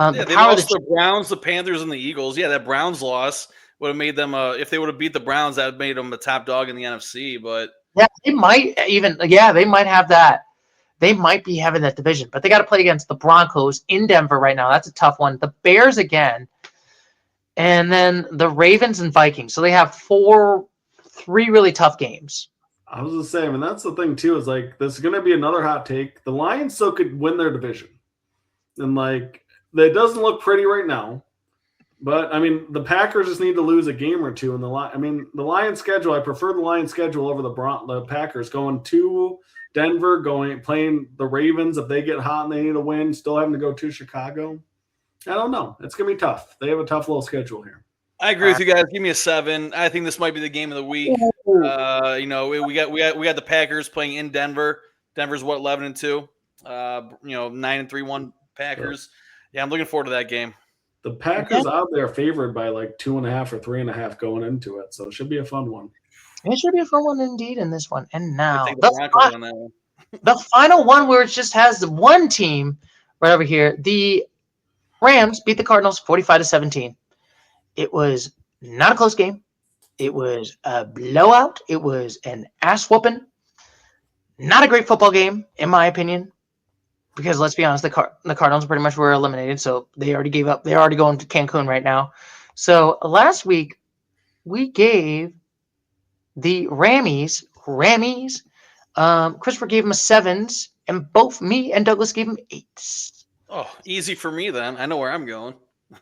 they lost the Browns, the Panthers, and the Eagles. Yeah, that Browns loss would have made them, if they would have beat the Browns, that would have made them the top dog in the NFC. But yeah, they might they might have that. They might be having that division. But they got to play against the Broncos in Denver right now. That's a tough one. The Bears again. And then the Ravens and Vikings. So they have 3 really tough games. I was going to say, that's the thing too, is this is going to be another hot take. The Lions still could win their division. And it doesn't look pretty right now. But the Packers just need to lose a game or two. And the Lions schedule, I prefer the Lions schedule over the Packers going to Denver, playing the Ravens. If they get hot and they need a win, still having to go to Chicago. I don't know. It's going to be tough. They have a tough little schedule here. I agree with you guys. Give me a 7. I think this might be the game of the week. We got the Packers playing in Denver. Denver's 11-2. 9-3-1 Packers. Yeah, I'm looking forward to that game. The Packers out there favored by 2.5 or 3.5 going into it, so it should be a fun one. It should be a fun one indeed in this one. And now the final one where it just has one team right over here. The Rams beat the Cardinals 45-17. It was not a close game. It was a blowout. It was an ass whooping. Not a great football game, in my opinion, because let's be honest, the Cardinals pretty much were eliminated, so they already gave up. They're already going to Cancun right now. So last week we gave the Rammies. Christopher gave them a 7s, and both me and Douglas gave them 8s. Oh, easy for me then. I know where I'm going.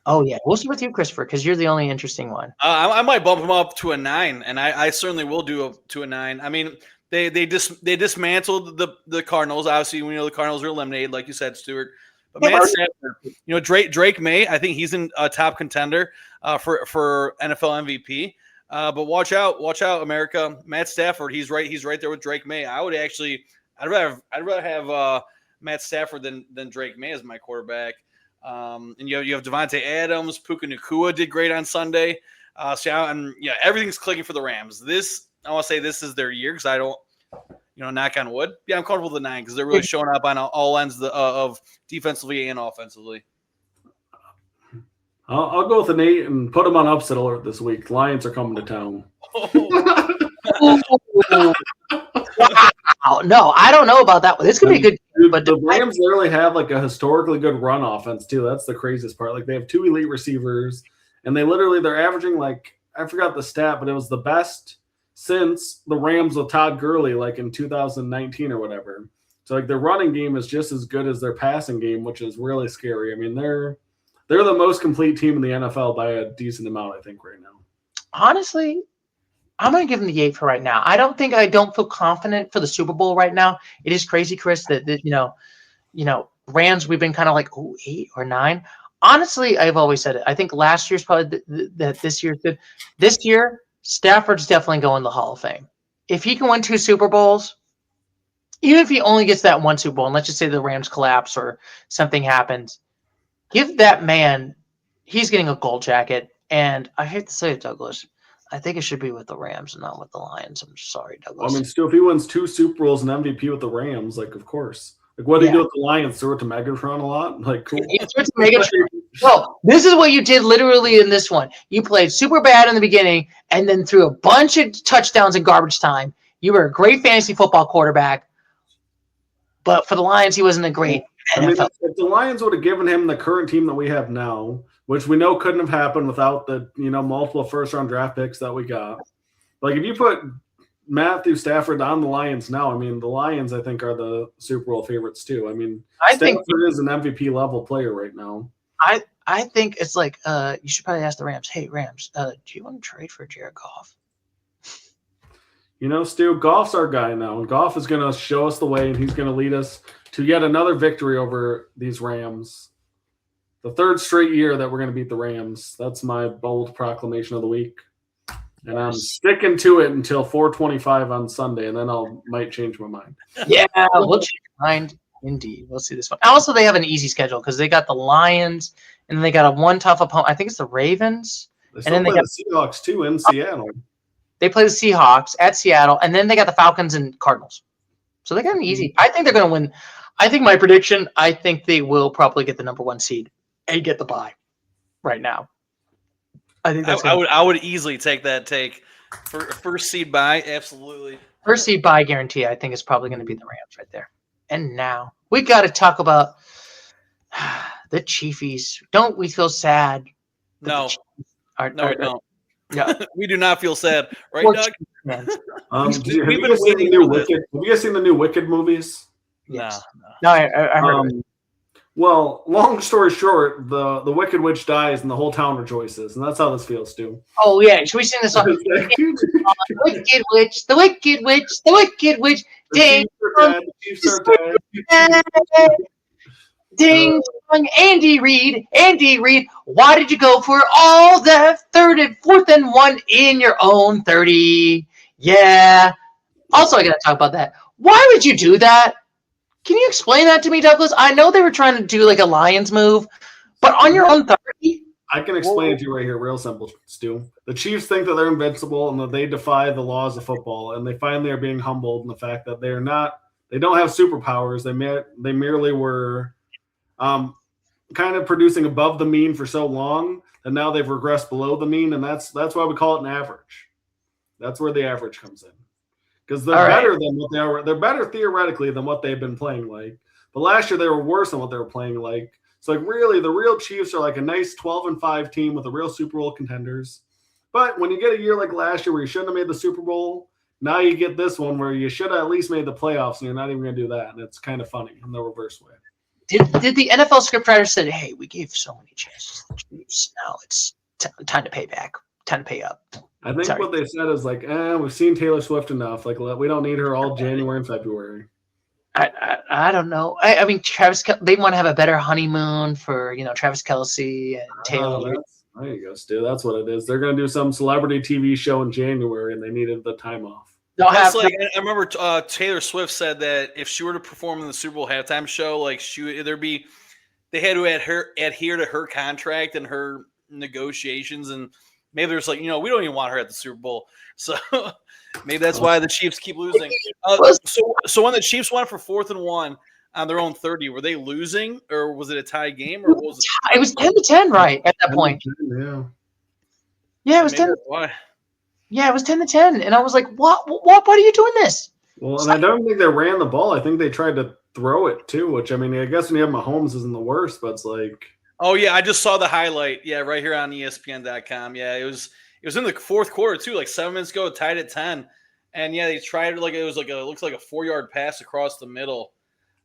Oh, yeah. We'll start with you, Christopher, because you're the only interesting one. I might bump him up to a 9, and I certainly will do to a 9. They dismantled the Cardinals. Obviously, we know the Cardinals are eliminated, like you said, Stuart. But Matt Stafford, Drake May, I think he's in a top contender for NFL MVP. But watch out, America. Matt Stafford, he's right there with Drake May. I'd rather have Matt Stafford than Drake May as my quarterback. And you have Devontae Adams, Puka Nacua did great on Sunday. Everything's clicking for the Rams. I want to say this is their year because I don't, knock on wood. Yeah, I'm comfortable with the 9 because they're really showing up on all ends of defensively and offensively. I'll go with an 8 and put them on upset alert this week. Lions are coming to town. Wow. No, I don't know about that one. This could be a good game, but the Rams literally have a historically good run offense too. That's the craziest part. They have 2 elite receivers, and they're averaging I forgot the stat, but it was the best since the Rams with Todd Gurley in 2019 or whatever. So their running game is just as good as their passing game, which is really scary. They're the most complete team in the NFL by a decent amount, I think, right now. Honestly, I'm going to give them the 8 for right now. I don't feel confident for the Super Bowl right now. It is crazy, Chris, that Rams, we've been kind of 8 or 9. Honestly, I've always said it. I think last year's probably that this year's good. This year, Stafford's definitely going to the Hall of Fame. If he can win 2 Super Bowls, even if he only gets that one Super Bowl, and let's just say the Rams collapse or something happens, give that man, he's getting a gold jacket. And I hate to say it, Douglas, I think it should be with the Rams and not with the Lions. I'm sorry, Douglas. I mean, still, if he wins 2 Super Bowls and MVP with the Rams, like, of course. Like, what did he do with the Lions? Throw it to Megatron a lot? Like, cool. Well, this is what you did literally in this one. You played super bad in the beginning and then threw a bunch of touchdowns in garbage time. You were a great fantasy football quarterback, but for the Lions, he wasn't a great NFL. I mean, if the Lions would have given him the current team that we have now, which we know couldn't have happened without the multiple first-round draft picks that we got. Like, if you put Matthew Stafford on the Lions now, I mean, the Lions, I think, are the Super Bowl favorites too. I mean, Stafford is an MVP level player right now. I think it's like you should probably ask the Rams, hey, Rams, do you want to trade for Jared Goff? Stu, Goff's our guy now, and Goff is going to show us the way, and he's going to lead us to yet another victory over these Rams. The third straight year that we're going to beat the Rams. That's my bold proclamation of the week. And I'm sticking to it until 4:25 on Sunday, and then might change my mind. Yeah, we'll change our mind. Indeed. We'll see this one. Also, they have an easy schedule because they got the Lions, and then they got one tough opponent. I think it's the Ravens. They still play the Seahawks, too, in Seattle. They play the Seahawks at Seattle, and then they got the Falcons and Cardinals. So they got an easy. I think they're going to win. I think my prediction, I think they will probably get the number 1 seed and get the bye right now. I think that's I would easily take that take for first seed bye. Absolutely. First seed bye guarantee, I think, is probably going to be the Rams right there. And now we got to talk about the Chiefies. Don't we feel sad? No. We don't. Yeah. We do not feel sad. Right, Doug? Have you guys seen the new Wicked movies? Yes. No, I heard of it. Well, long story short, the Wicked Witch dies and the whole town rejoices, and that's how this feels, Stu. Oh yeah, should we sing the song? The Wicked Witch, the Wicked Witch, the Wicked Witch. Ding ding dong, Andy Reid, why did you go for all that 3rd and 4th and 1 in your own 30? Yeah. Also, I got to talk about that. Why would you do that? Can you explain that to me, Douglas? I know they were trying to do like a Lions move, but on your own 30? I can explain it to you right here, real simple, Stu. The Chiefs think that they're invincible and that they defy the laws of football, and they finally are being humbled in the fact that they don't have superpowers. They merely were kind of producing above the mean for so long, and now they've regressed below the mean, and that's why we call it an average. That's where the average comes in. Because they're better than what they are. They're better theoretically than what they've been playing like. But last year they were worse than what they were playing like. So like really, the real Chiefs are like a nice 12-5 team with a real Super Bowl contenders. But when you get a year like last year where you shouldn't have made the Super Bowl, now you get this one where you should have at least made the playoffs, and you're not even going to do that. And it's kind of funny in the reverse way. Did the NFL scriptwriter said, hey, we gave so many chances to the Chiefs. Now it's time to pay back. Time to pay up. I think what they said is like, we've seen Taylor Swift enough. Like, we don't need her all January and February. I don't know. I mean, they want to have a better honeymoon for, Travis Kelce and Taylor. There you go, Stu. That's what it is. They're going to do some celebrity TV show in January, and they needed the time off. I remember Taylor Swift said that if she were to perform in the Super Bowl halftime show, like they had to adhere to her contract and her negotiations, and maybe there's like, we don't even want her at the Super Bowl. So maybe that's why the Chiefs keep losing. So when the Chiefs went for 4th and 1 on their own 30, were they losing, or was it a tie game, or what was it? It was 10-10, right, at that point. Yeah, it was 10. Why? Yeah, it was 10-10, and I was like, "What? Why are you doing this?" Well, and I don't think they ran the ball. I think they tried to throw it too, which I mean, I guess when you have Mahomes isn't the worst, but it's like. Oh yeah, I just saw the highlight. Yeah, right here on ESPN.com. Yeah, it was in the 4th quarter too, like 7 minutes ago, tied at 10, and yeah, they tried it it looks like a 4-yard pass across the middle.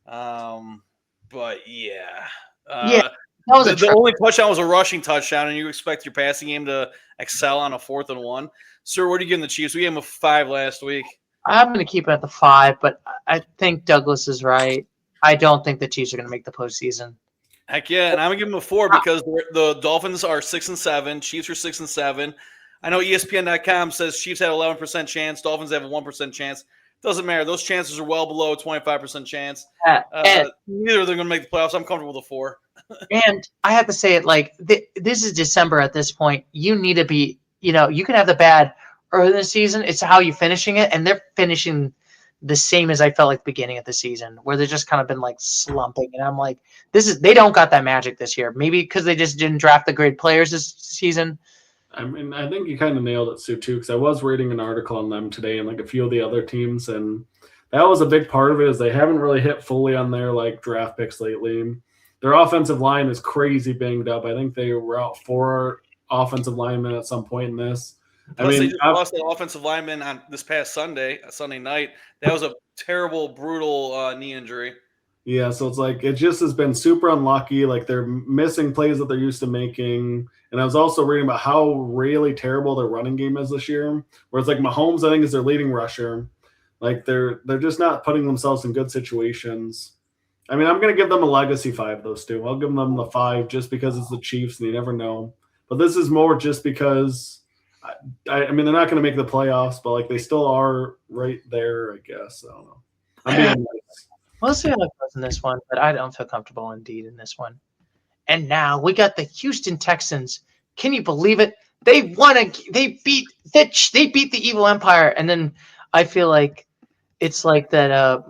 But yeah. That was the only touchdown was a rushing touchdown, and you expect your passing game to excel on a 4th and 1. Sir, what are you giving the Chiefs? We gave them a 5 last week. I'm going to keep it at the 5, but I think Douglas is right. I don't think the Chiefs are going to make the postseason. Heck yeah, and I'm going to give them a 4 because the Dolphins are 6-7, Chiefs are 6-7. I know ESPN.com says Chiefs have 11% chance, Dolphins have a 1% chance. Doesn't matter. Those chances are well below a 25% chance. And Neither of them are going to make the playoffs. I'm comfortable with a 4. And I have to say it like this is December at this point. You need to be, you can have the bad early in the season. It's how you're finishing it. And they're finishing the same as I felt like the beginning of the season, where they've just kind of been like slumping. And I'm like, they don't got that magic this year. Maybe because they just didn't draft the great players this season. I mean, I think you kind of nailed it, Stu, too, because I was reading an article on them today and like a few of the other teams. And that was a big part of it is they haven't really hit fully on their like draft picks lately. Their offensive line is crazy banged up. I think they were out 4 offensive linemen at some point in this. Plus, they just lost the offensive lineman on this past Sunday night. That was a terrible, brutal knee injury. Yeah, so it's like it just has been super unlucky. Like they're missing plays that they're used to making. And I was also reading about how really terrible their running game is this year. Whereas like Mahomes, I think, is their leading rusher. Like they're just not putting themselves in good situations. I mean, I'm going to give them a legacy 5, though, Stu. I'll give them the 5 just because it's the Chiefs and you never know. But this is more just because, I mean, they're not going to make the playoffs, but like they still are right there, I guess. I don't know. I'm being nice. We'll see how it goes in this one, but I don't feel comfortable indeed in this one. And now we got the Houston Texans. Can you believe it? They beat the evil empire, and then I feel like it's like that.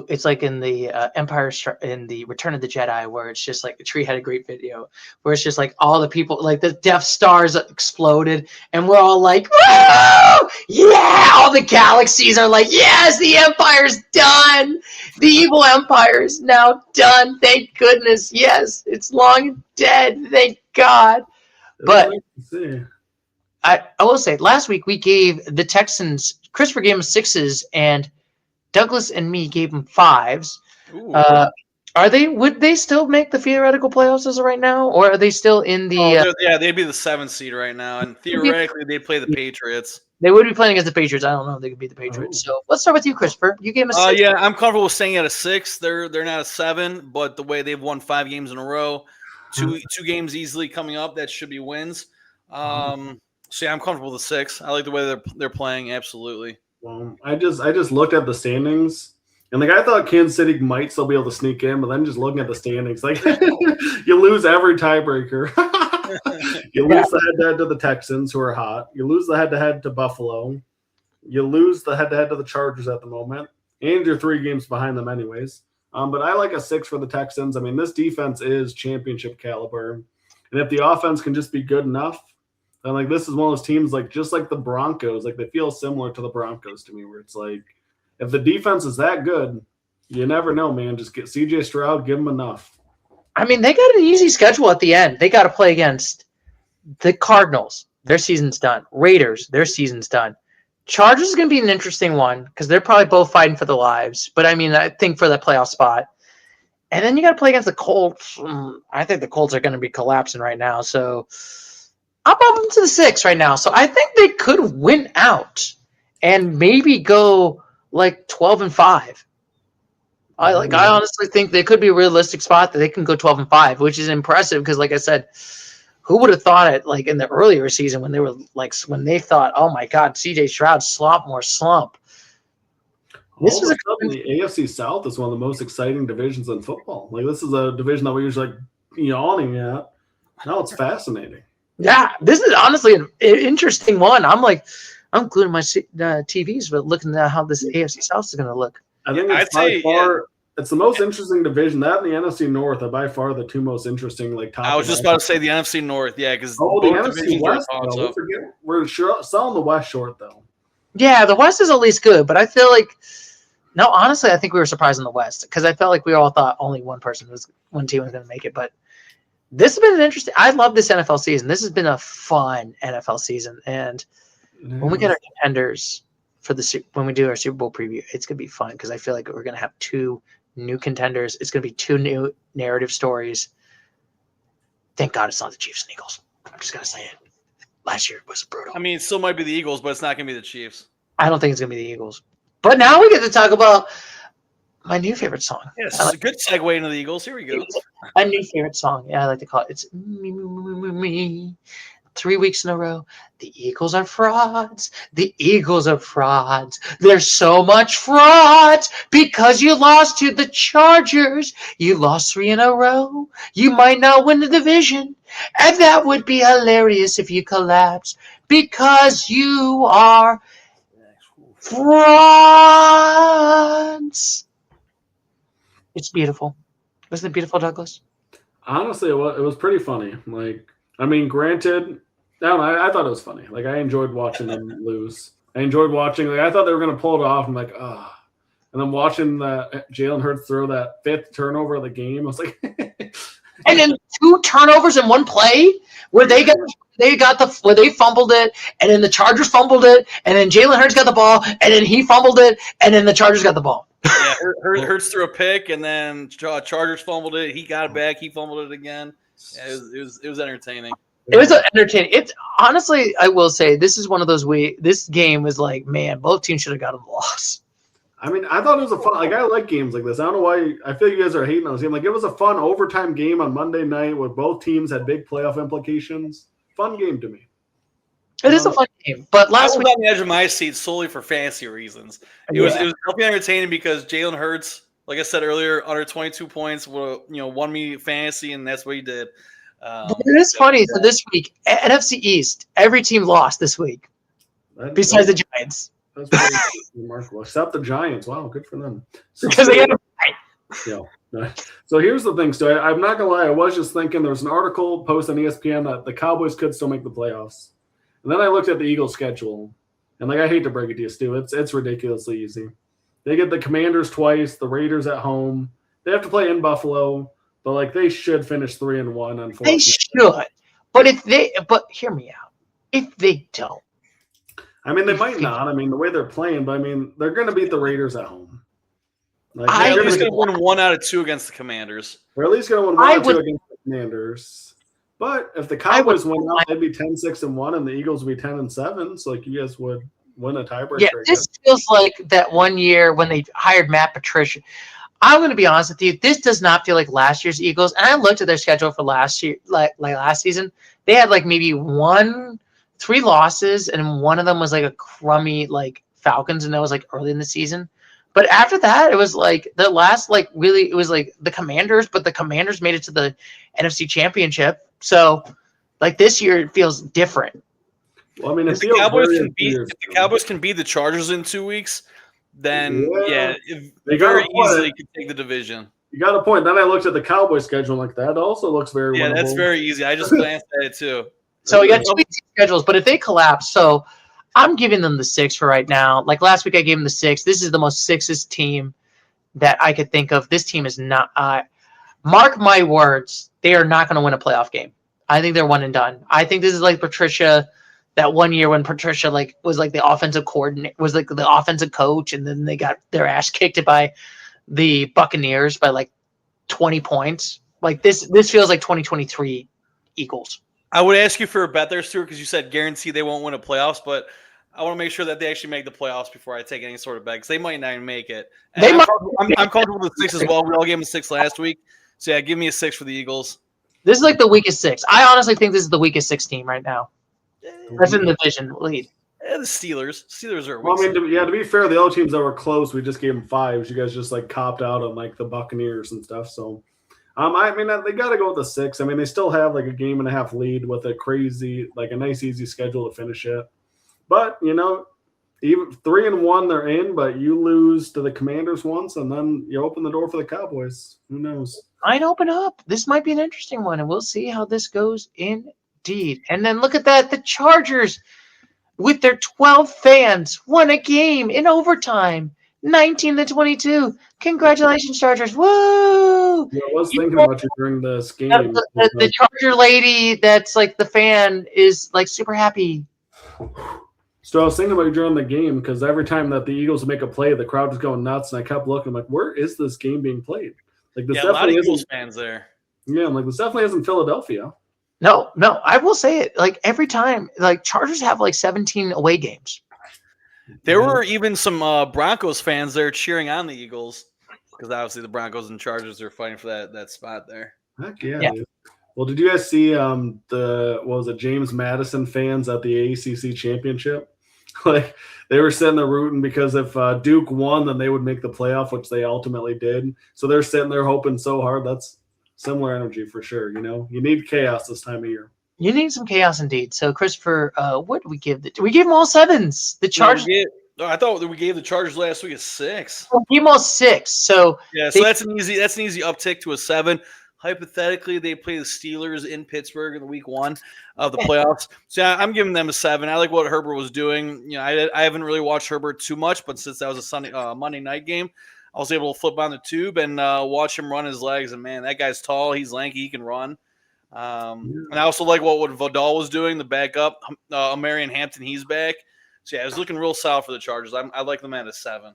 It's like in the Empire in the Return of the Jedi, where it's just like the tree had a great video, where it's just like all the people, like the Death Stars exploded, and we're all like, "Whoa! Yeah!" All the galaxies are like, "Yes, the Empire's done. The evil Empire is now done. Thank goodness. Yes, it's long dead. Thank God." But I will say, last week we gave the Texans, Christopher gave them 6s, and Douglas and me gave them 5s. Would they still make the theoretical playoffs as of right now, or are they still in the? They'd be the 7th seed right now, and theoretically they'd play the Patriots. They would be playing against the Patriots. I don't know if they could beat the Patriots. So let's start with you, Christopher. You gave them a 6. Yeah, I'm comfortable with staying at a 6. They're not a 7, but the way they've won 5 games in a row, two games easily coming up, that should be wins. So yeah, I'm comfortable with a 6. I like the way they're playing. Absolutely. Well, I just looked at the standings, and like I thought Kansas City might still be able to sneak in, but then just looking at the standings, like you lose every tiebreaker. You lose the head-to-head to the Texans, who are hot. You lose the head-to-head to Buffalo. You lose the head-to-head to the Chargers at the moment, and you're 3 games behind them anyways. But I like a 6 for the Texans. I mean, this defense is championship caliber, and if the offense can just be good enough, then like this is one of those teams like just like the Broncos, like they feel similar to the Broncos to me, where it's like if the defense is that good, you never know, man. Just get CJ Stroud, give him enough. I mean, they got an easy schedule at the end. They got to play against the Cardinals. Their season's done. Raiders, their season's done. Chargers is going to be an interesting one because they're probably both fighting for their lives. But I mean, I think for that playoff spot. And then you got to play against the Colts. I think the Colts are going to be collapsing right now. So I'll bump them to the 6 right now. So I think they could win out and maybe go like 12-5. I honestly think they could be a realistic spot that they can go 12-5, which is impressive because, like I said, who would have thought it? Like in the earlier season when they were like when they thought, "Oh my God, CJ Stroud slump." This is the AFC South is one of the most exciting divisions in football. Like this is a division that we usually like yawning at. Now it's fascinating. Yeah, this is honestly an interesting one. I'm gluing my TVs, but looking at how this AFC South is going to look. I think it's the most interesting division. That and the NFC North are by far the 2 most interesting. Like top. I was just about to say the NFC North, yeah, because the NFC West. We're selling the West short though. Yeah, the West is at least good, but I feel like honestly, I think we were surprised in the West because I felt like we all thought only one team was going to make it, but. This has been an interesting. I love this NFL season. This has been a fun NFL season, and when we get our contenders for when we do our Super Bowl preview, it's gonna be fun because I feel like we're gonna have 2 new contenders. It's gonna be 2 new narrative stories. Thank God it's not the Chiefs and Eagles. I'm just gonna say it. Last year was brutal. I mean, it still might be the Eagles, but it's not gonna be the Chiefs. I don't think it's gonna be the Eagles. But now we get to talk about my new favorite song. Yes, a good segue into the Eagles. Here we go. A new favorite song. Yeah, I like to call it. It's me. 3 weeks in a row. The Eagles are frauds. The Eagles are frauds. There's so much fraud because you lost to the Chargers. You lost 3 in a row. You might not win the division. And that would be hilarious if you collapse because you are frauds. It's beautiful. Wasn't it beautiful, Douglas? Honestly, it was pretty funny. Like, I mean, granted, I thought it was funny. Like, I enjoyed watching them lose. I enjoyed watching. Like, I thought they were going to pull it off. I'm like, ah. And then watching Jalen Hurts throw that 5th turnover of the game, I was like, and then 2 turnovers in one play where they fumbled it, and then the Chargers fumbled it, and then Jalen Hurts got the ball, and then he fumbled it, and then the Chargers got the ball. Yeah, Hurts threw a pick, and then Chargers fumbled it. He got it back. He fumbled it again. Yeah, it was entertaining. It was entertaining. It's honestly, I will say, this is one of those this game was like, man, both teams should have gotten the loss. I mean, I thought it was a fun. Like, I like games like this. I don't know why. I feel you guys are hating on this game. Like, it was a fun overtime game on Monday night where both teams had big playoff implications. Fun game to me. It is a fun game, but last week I was on the edge of my seat solely for fantasy reasons. It was definitely entertaining because Jalen Hurts, like I said earlier, under 22 points, won me fantasy, and that's what he did. But it is funny. So this week, NFC East, every team lost this week, besides the Giants. That's pretty remarkable. Except the Giants. Wow, good for them. Because they had a yeah. So here's the thing, Stu. I'm not gonna lie. I was just thinking there was an article posted on ESPN that the Cowboys could still make the playoffs, and then I looked at the Eagles' schedule, and like I hate to break it to you, Stu, it's ridiculously easy. They get the Commanders twice, the Raiders at home. They have to play in Buffalo, but like they should finish 3-1. Unfortunately, they should. But hear me out. If they don't, I mean, they might not. I mean, the way they're playing, but I mean, they're going to beat the Raiders at home. Like, they're just going to win 1 out of 2 against the Commanders. They're at least going to win 1 out of 2 against the Commanders. But if the Cowboys win out, they'd be 10-6-1, and the Eagles would be 10-7. So like you guys would win a tiebreaker. Yeah, this feels like that one year when they hired Matt Patricia. I'm going to be honest with you. This does not feel like last year's Eagles. And I looked at their schedule for last year, like last season. They had like maybe 3 losses, and one of them was like a crummy like Falcons, and that was like early in the season. But after that, it was like the last it was like the Commanders, but the Commanders made it to the NFC Championship. So like this year it feels different. Well, I mean, if the Cowboys can beat the Chargers in 2 weeks, then they very easily can take the division. You got a point. Then I looked at the Cowboys schedule like that. Also looks very winnable. That's very easy. I just glanced at it too. So we got 2 easy schedules, but if they collapse, so I'm giving them the 6 for right now. Like last week, I gave them the 6. This is the most 6est team that I could think of. This team is not. Mark my words, they are not going to win a playoff game. I think they're 1 and done. I think this is like Patricia, that one year when Patricia was like the offensive coordinator, was like the offensive coach, and then they got their ass kicked by the Buccaneers by like 20 points. Like this feels like 2023 Eagles. I would ask you for a bet there, Stuart, because you said guarantee they won't win a playoffs, but I want to make sure that they actually make the playoffs before I take any sort of bet, because they might not even make it. I'm comfortable with the 6 as well. We all gave them a 6 last week. So, yeah, give me a 6 for the Eagles. This is like the weakest 6. I honestly think this is the weakest 6 team right now. That's in the division lead. The Steelers. Steelers are well, I mean, to be fair, the other teams that were close, we just gave them 5s. You guys just like copped out on like the Buccaneers and stuff. So, I mean, they got to go with the 6. I mean, they still have like a 1.5 game lead with a nice, easy schedule to finish it. But, even 3-1, they're in, but you lose to the Commanders once, and then you open the door for the Cowboys. Who knows? I'd open up. This might be an interesting one, and we'll see how this goes indeed. And then look at that. The Chargers, with their 12 fans, won a game in overtime. 19-22. Congratulations, Chargers. Woo! Yeah, I was thinking about you during this game. The Charger lady that's like the fan is like super happy. So I was thinking about you during the game, because every time that the Eagles make a play, the crowd was going nuts, and I kept looking like, where is this game being played? Like this a lot of Eagles fans there. Yeah, I'm like, this definitely isn't Philadelphia. No, I will say it. Like every time, like Chargers have like 17 away games. There were even some Broncos fans there cheering on the Eagles, because obviously the Broncos and Chargers are fighting for that spot there. Heck yeah. Dude. Well, did you guys see the James Madison fans at the ACC championship? Like they were sitting there rooting because if Duke won, then they would make the playoff, which they ultimately did. So they're sitting there hoping so hard. That's similar energy for sure. You need chaos this time of year. You need some chaos indeed. So, Christopher, what did we give? We gave them all 7s. The Chargers. I thought that we gave the Chargers last week a 6. We gave them all 6. So so that's an easy uptick to a 7. Hypothetically, they play the Steelers in Pittsburgh in the week 1 of the playoffs. So I'm giving them a 7. I like what Herbert was doing. I haven't really watched Herbert too much, but since that was a Monday night game, I was able to flip on the tube and watch him run his legs. And man, that guy's tall. He's lanky. He can run. And I also like what Vidal was doing, the backup. Marion Hampton, he's back. So yeah, it was looking real solid for the Chargers. I like them at a 7.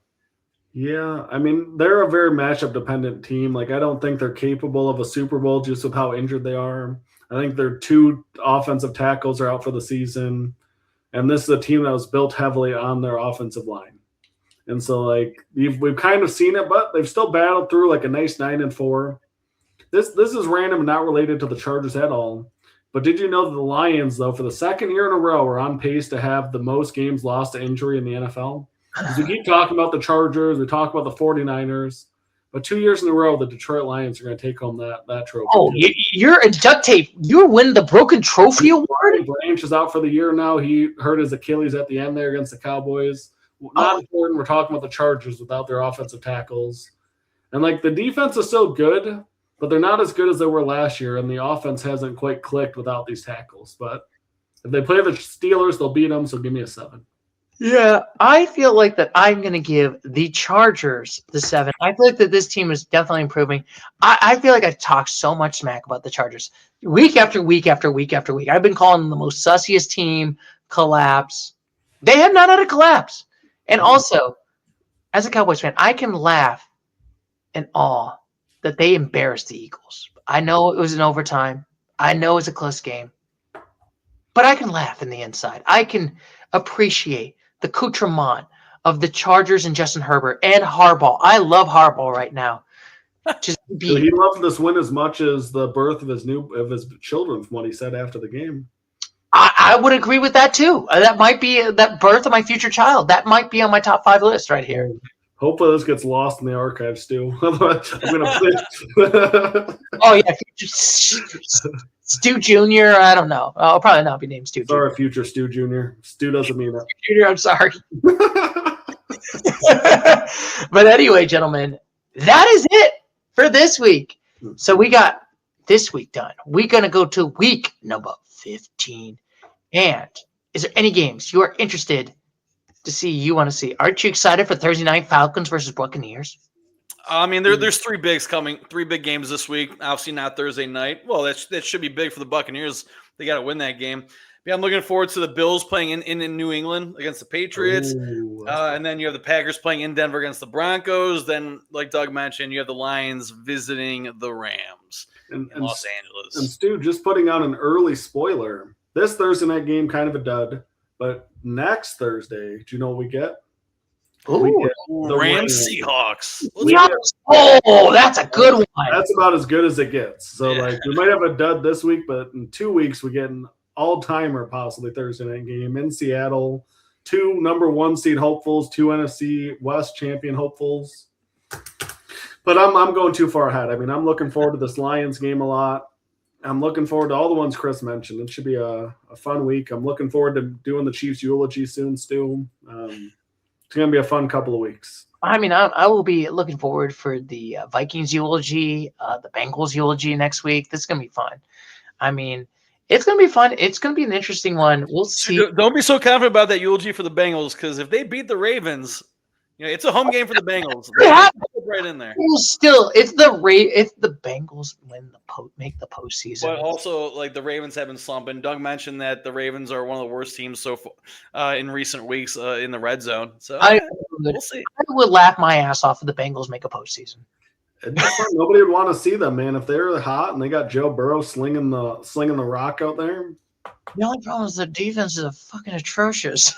Yeah, I mean, they're a very matchup-dependent team. Like, I don't think they're capable of a Super Bowl just with how injured they are. I think their 2 offensive tackles are out for the season. And this is a team that was built heavily on their offensive line. And so, like, we've kind of seen it, but they've still battled through, like, a nice 9-4. This is random and not related to the Chargers at all. But did you know that the Lions, though, for the second year in a row, are on pace to have the most games lost to injury in the NFL? Because we keep talking about the Chargers, we talk about the 49ers, but 2 years in a row, the Detroit Lions are going to take home that trophy. Oh, you're in duct tape. You're winning the Broken Trophy Award? Branch is out for the year now. He hurt his Achilles at the end there against the Cowboys. Not important. We're talking about the Chargers without their offensive tackles. And, like, the defense is so good, but they're not as good as they were last year, and the offense hasn't quite clicked without these tackles. But if they play the Steelers, they'll beat them, so give me a 7. Yeah, I feel like that I'm going to give the Chargers the 7. I feel like that this team is definitely improving. I feel like I've talked so much smack about the Chargers week after week after week after week. I've been calling them the most sussiest team, collapse. They have not had a collapse. And also, as a Cowboys fan, I can laugh in awe that they embarrassed the Eagles. I know it was an overtime. I know it's a close game. But I can laugh in the inside. I can appreciate the accoutrement of the Chargers and Justin Herbert and Harbaugh. I love Harbaugh right now. He loved this win as much as the birth of his children, from what he said after the game. I would agree with that too. That might be that birth of my future child. That might be on my top 5 list right here. Hopefully this gets lost in the archives, Stu. I'm gonna play. Oh yeah, Stu Jr. I don't know. I'll probably not be named Stu Jr. Sorry, future Stu Jr. Stu doesn't mean that. Jr. I'm sorry. But anyway, gentlemen, that is it for this week. So we got this week done. We're gonna go to week number 15. And is there any games you are interested to see? You want to see? Aren't you excited for Thursday night Falcons versus Buccaneers? I mean, there's 3 big games this week. Obviously not Thursday night. Well, that should be big for the Buccaneers. They got to win that game. Yeah, I'm looking forward to the Bills playing in New England against the Patriots. And then you have the Packers playing in Denver against the Broncos. Then, like Doug mentioned, you have the Lions visiting the Rams in Los Angeles. And Stu, just putting out an early spoiler. This Thursday night game, kind of a dud. But next Thursday, do you know what we get? We get the Rams Seahawks. Oh, that's a good one. That's about as good as it gets. So, we might have a dud this week, but in 2 weeks, we get an all-timer possibly Thursday night game in Seattle. 2 number 1 seed hopefuls, 2 NFC West champion hopefuls. But I'm going too far ahead. I mean, I'm looking forward to this Lions game a lot. I'm looking forward to all the ones Chris mentioned. It should be a fun week. I'm looking forward to doing the Chiefs eulogy soon, Stu. It's going to be a fun couple of weeks. I mean, I will be looking forward for the Vikings eulogy, the Bengals eulogy next week. This is going to be fun. I mean, it's going to be fun. It's going to be an interesting one. We'll see. Don't be so confident about that eulogy for the Bengals, because if they beat the Ravens, it's a home game for the Bengals. Right in there. Still, if the Bengals make the postseason, but also like the Ravens have been slumping. Doug mentioned that the Ravens are one of the worst teams so far in recent weeks in the red zone. So we'll see. I would laugh my ass off if the Bengals make a postseason. Nobody would want to see them, man. If they're hot and they got Joe Burrow slinging the rock out there. The only problem is the defense is fucking atrocious.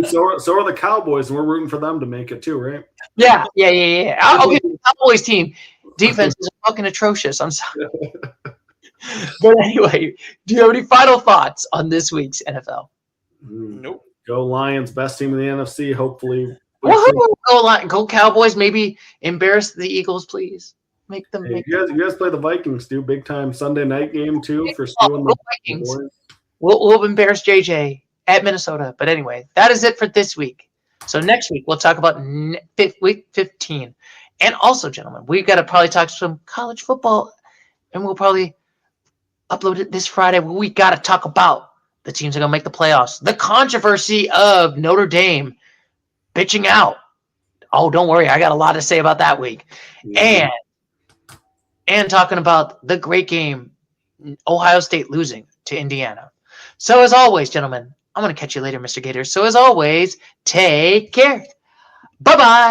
So are the Cowboys, and we're rooting for them to make it too, right? Yeah. Okay, the Cowboys team defense is fucking atrocious. I'm sorry. But anyway, do you have any final thoughts on this week's NFL? Nope. Go Lions, best team in the NFC. Hopefully, Woohoo! Go Cowboys. Maybe embarrass the Eagles, please. Make them. Hey, Make you guys play the Vikings, dude. Big time Sunday night game too for Oh, stealing go the Vikings. boys. We'll embarrass JJ at Minnesota. But anyway, that is it for this week. So next week we'll talk about week 15, and also, gentlemen, we've got to probably talk some college football, and we'll probably upload it this Friday. Where we got to talk about the teams that are gonna make the playoffs, the controversy of Notre Dame pitching out. Oh, don't worry, I got a lot to say about that week, and talking about the great game, Ohio State losing to Indiana. So as always, gentlemen, I'm going to catch you later, Mr. Gator. So as always, take care. Bye-bye.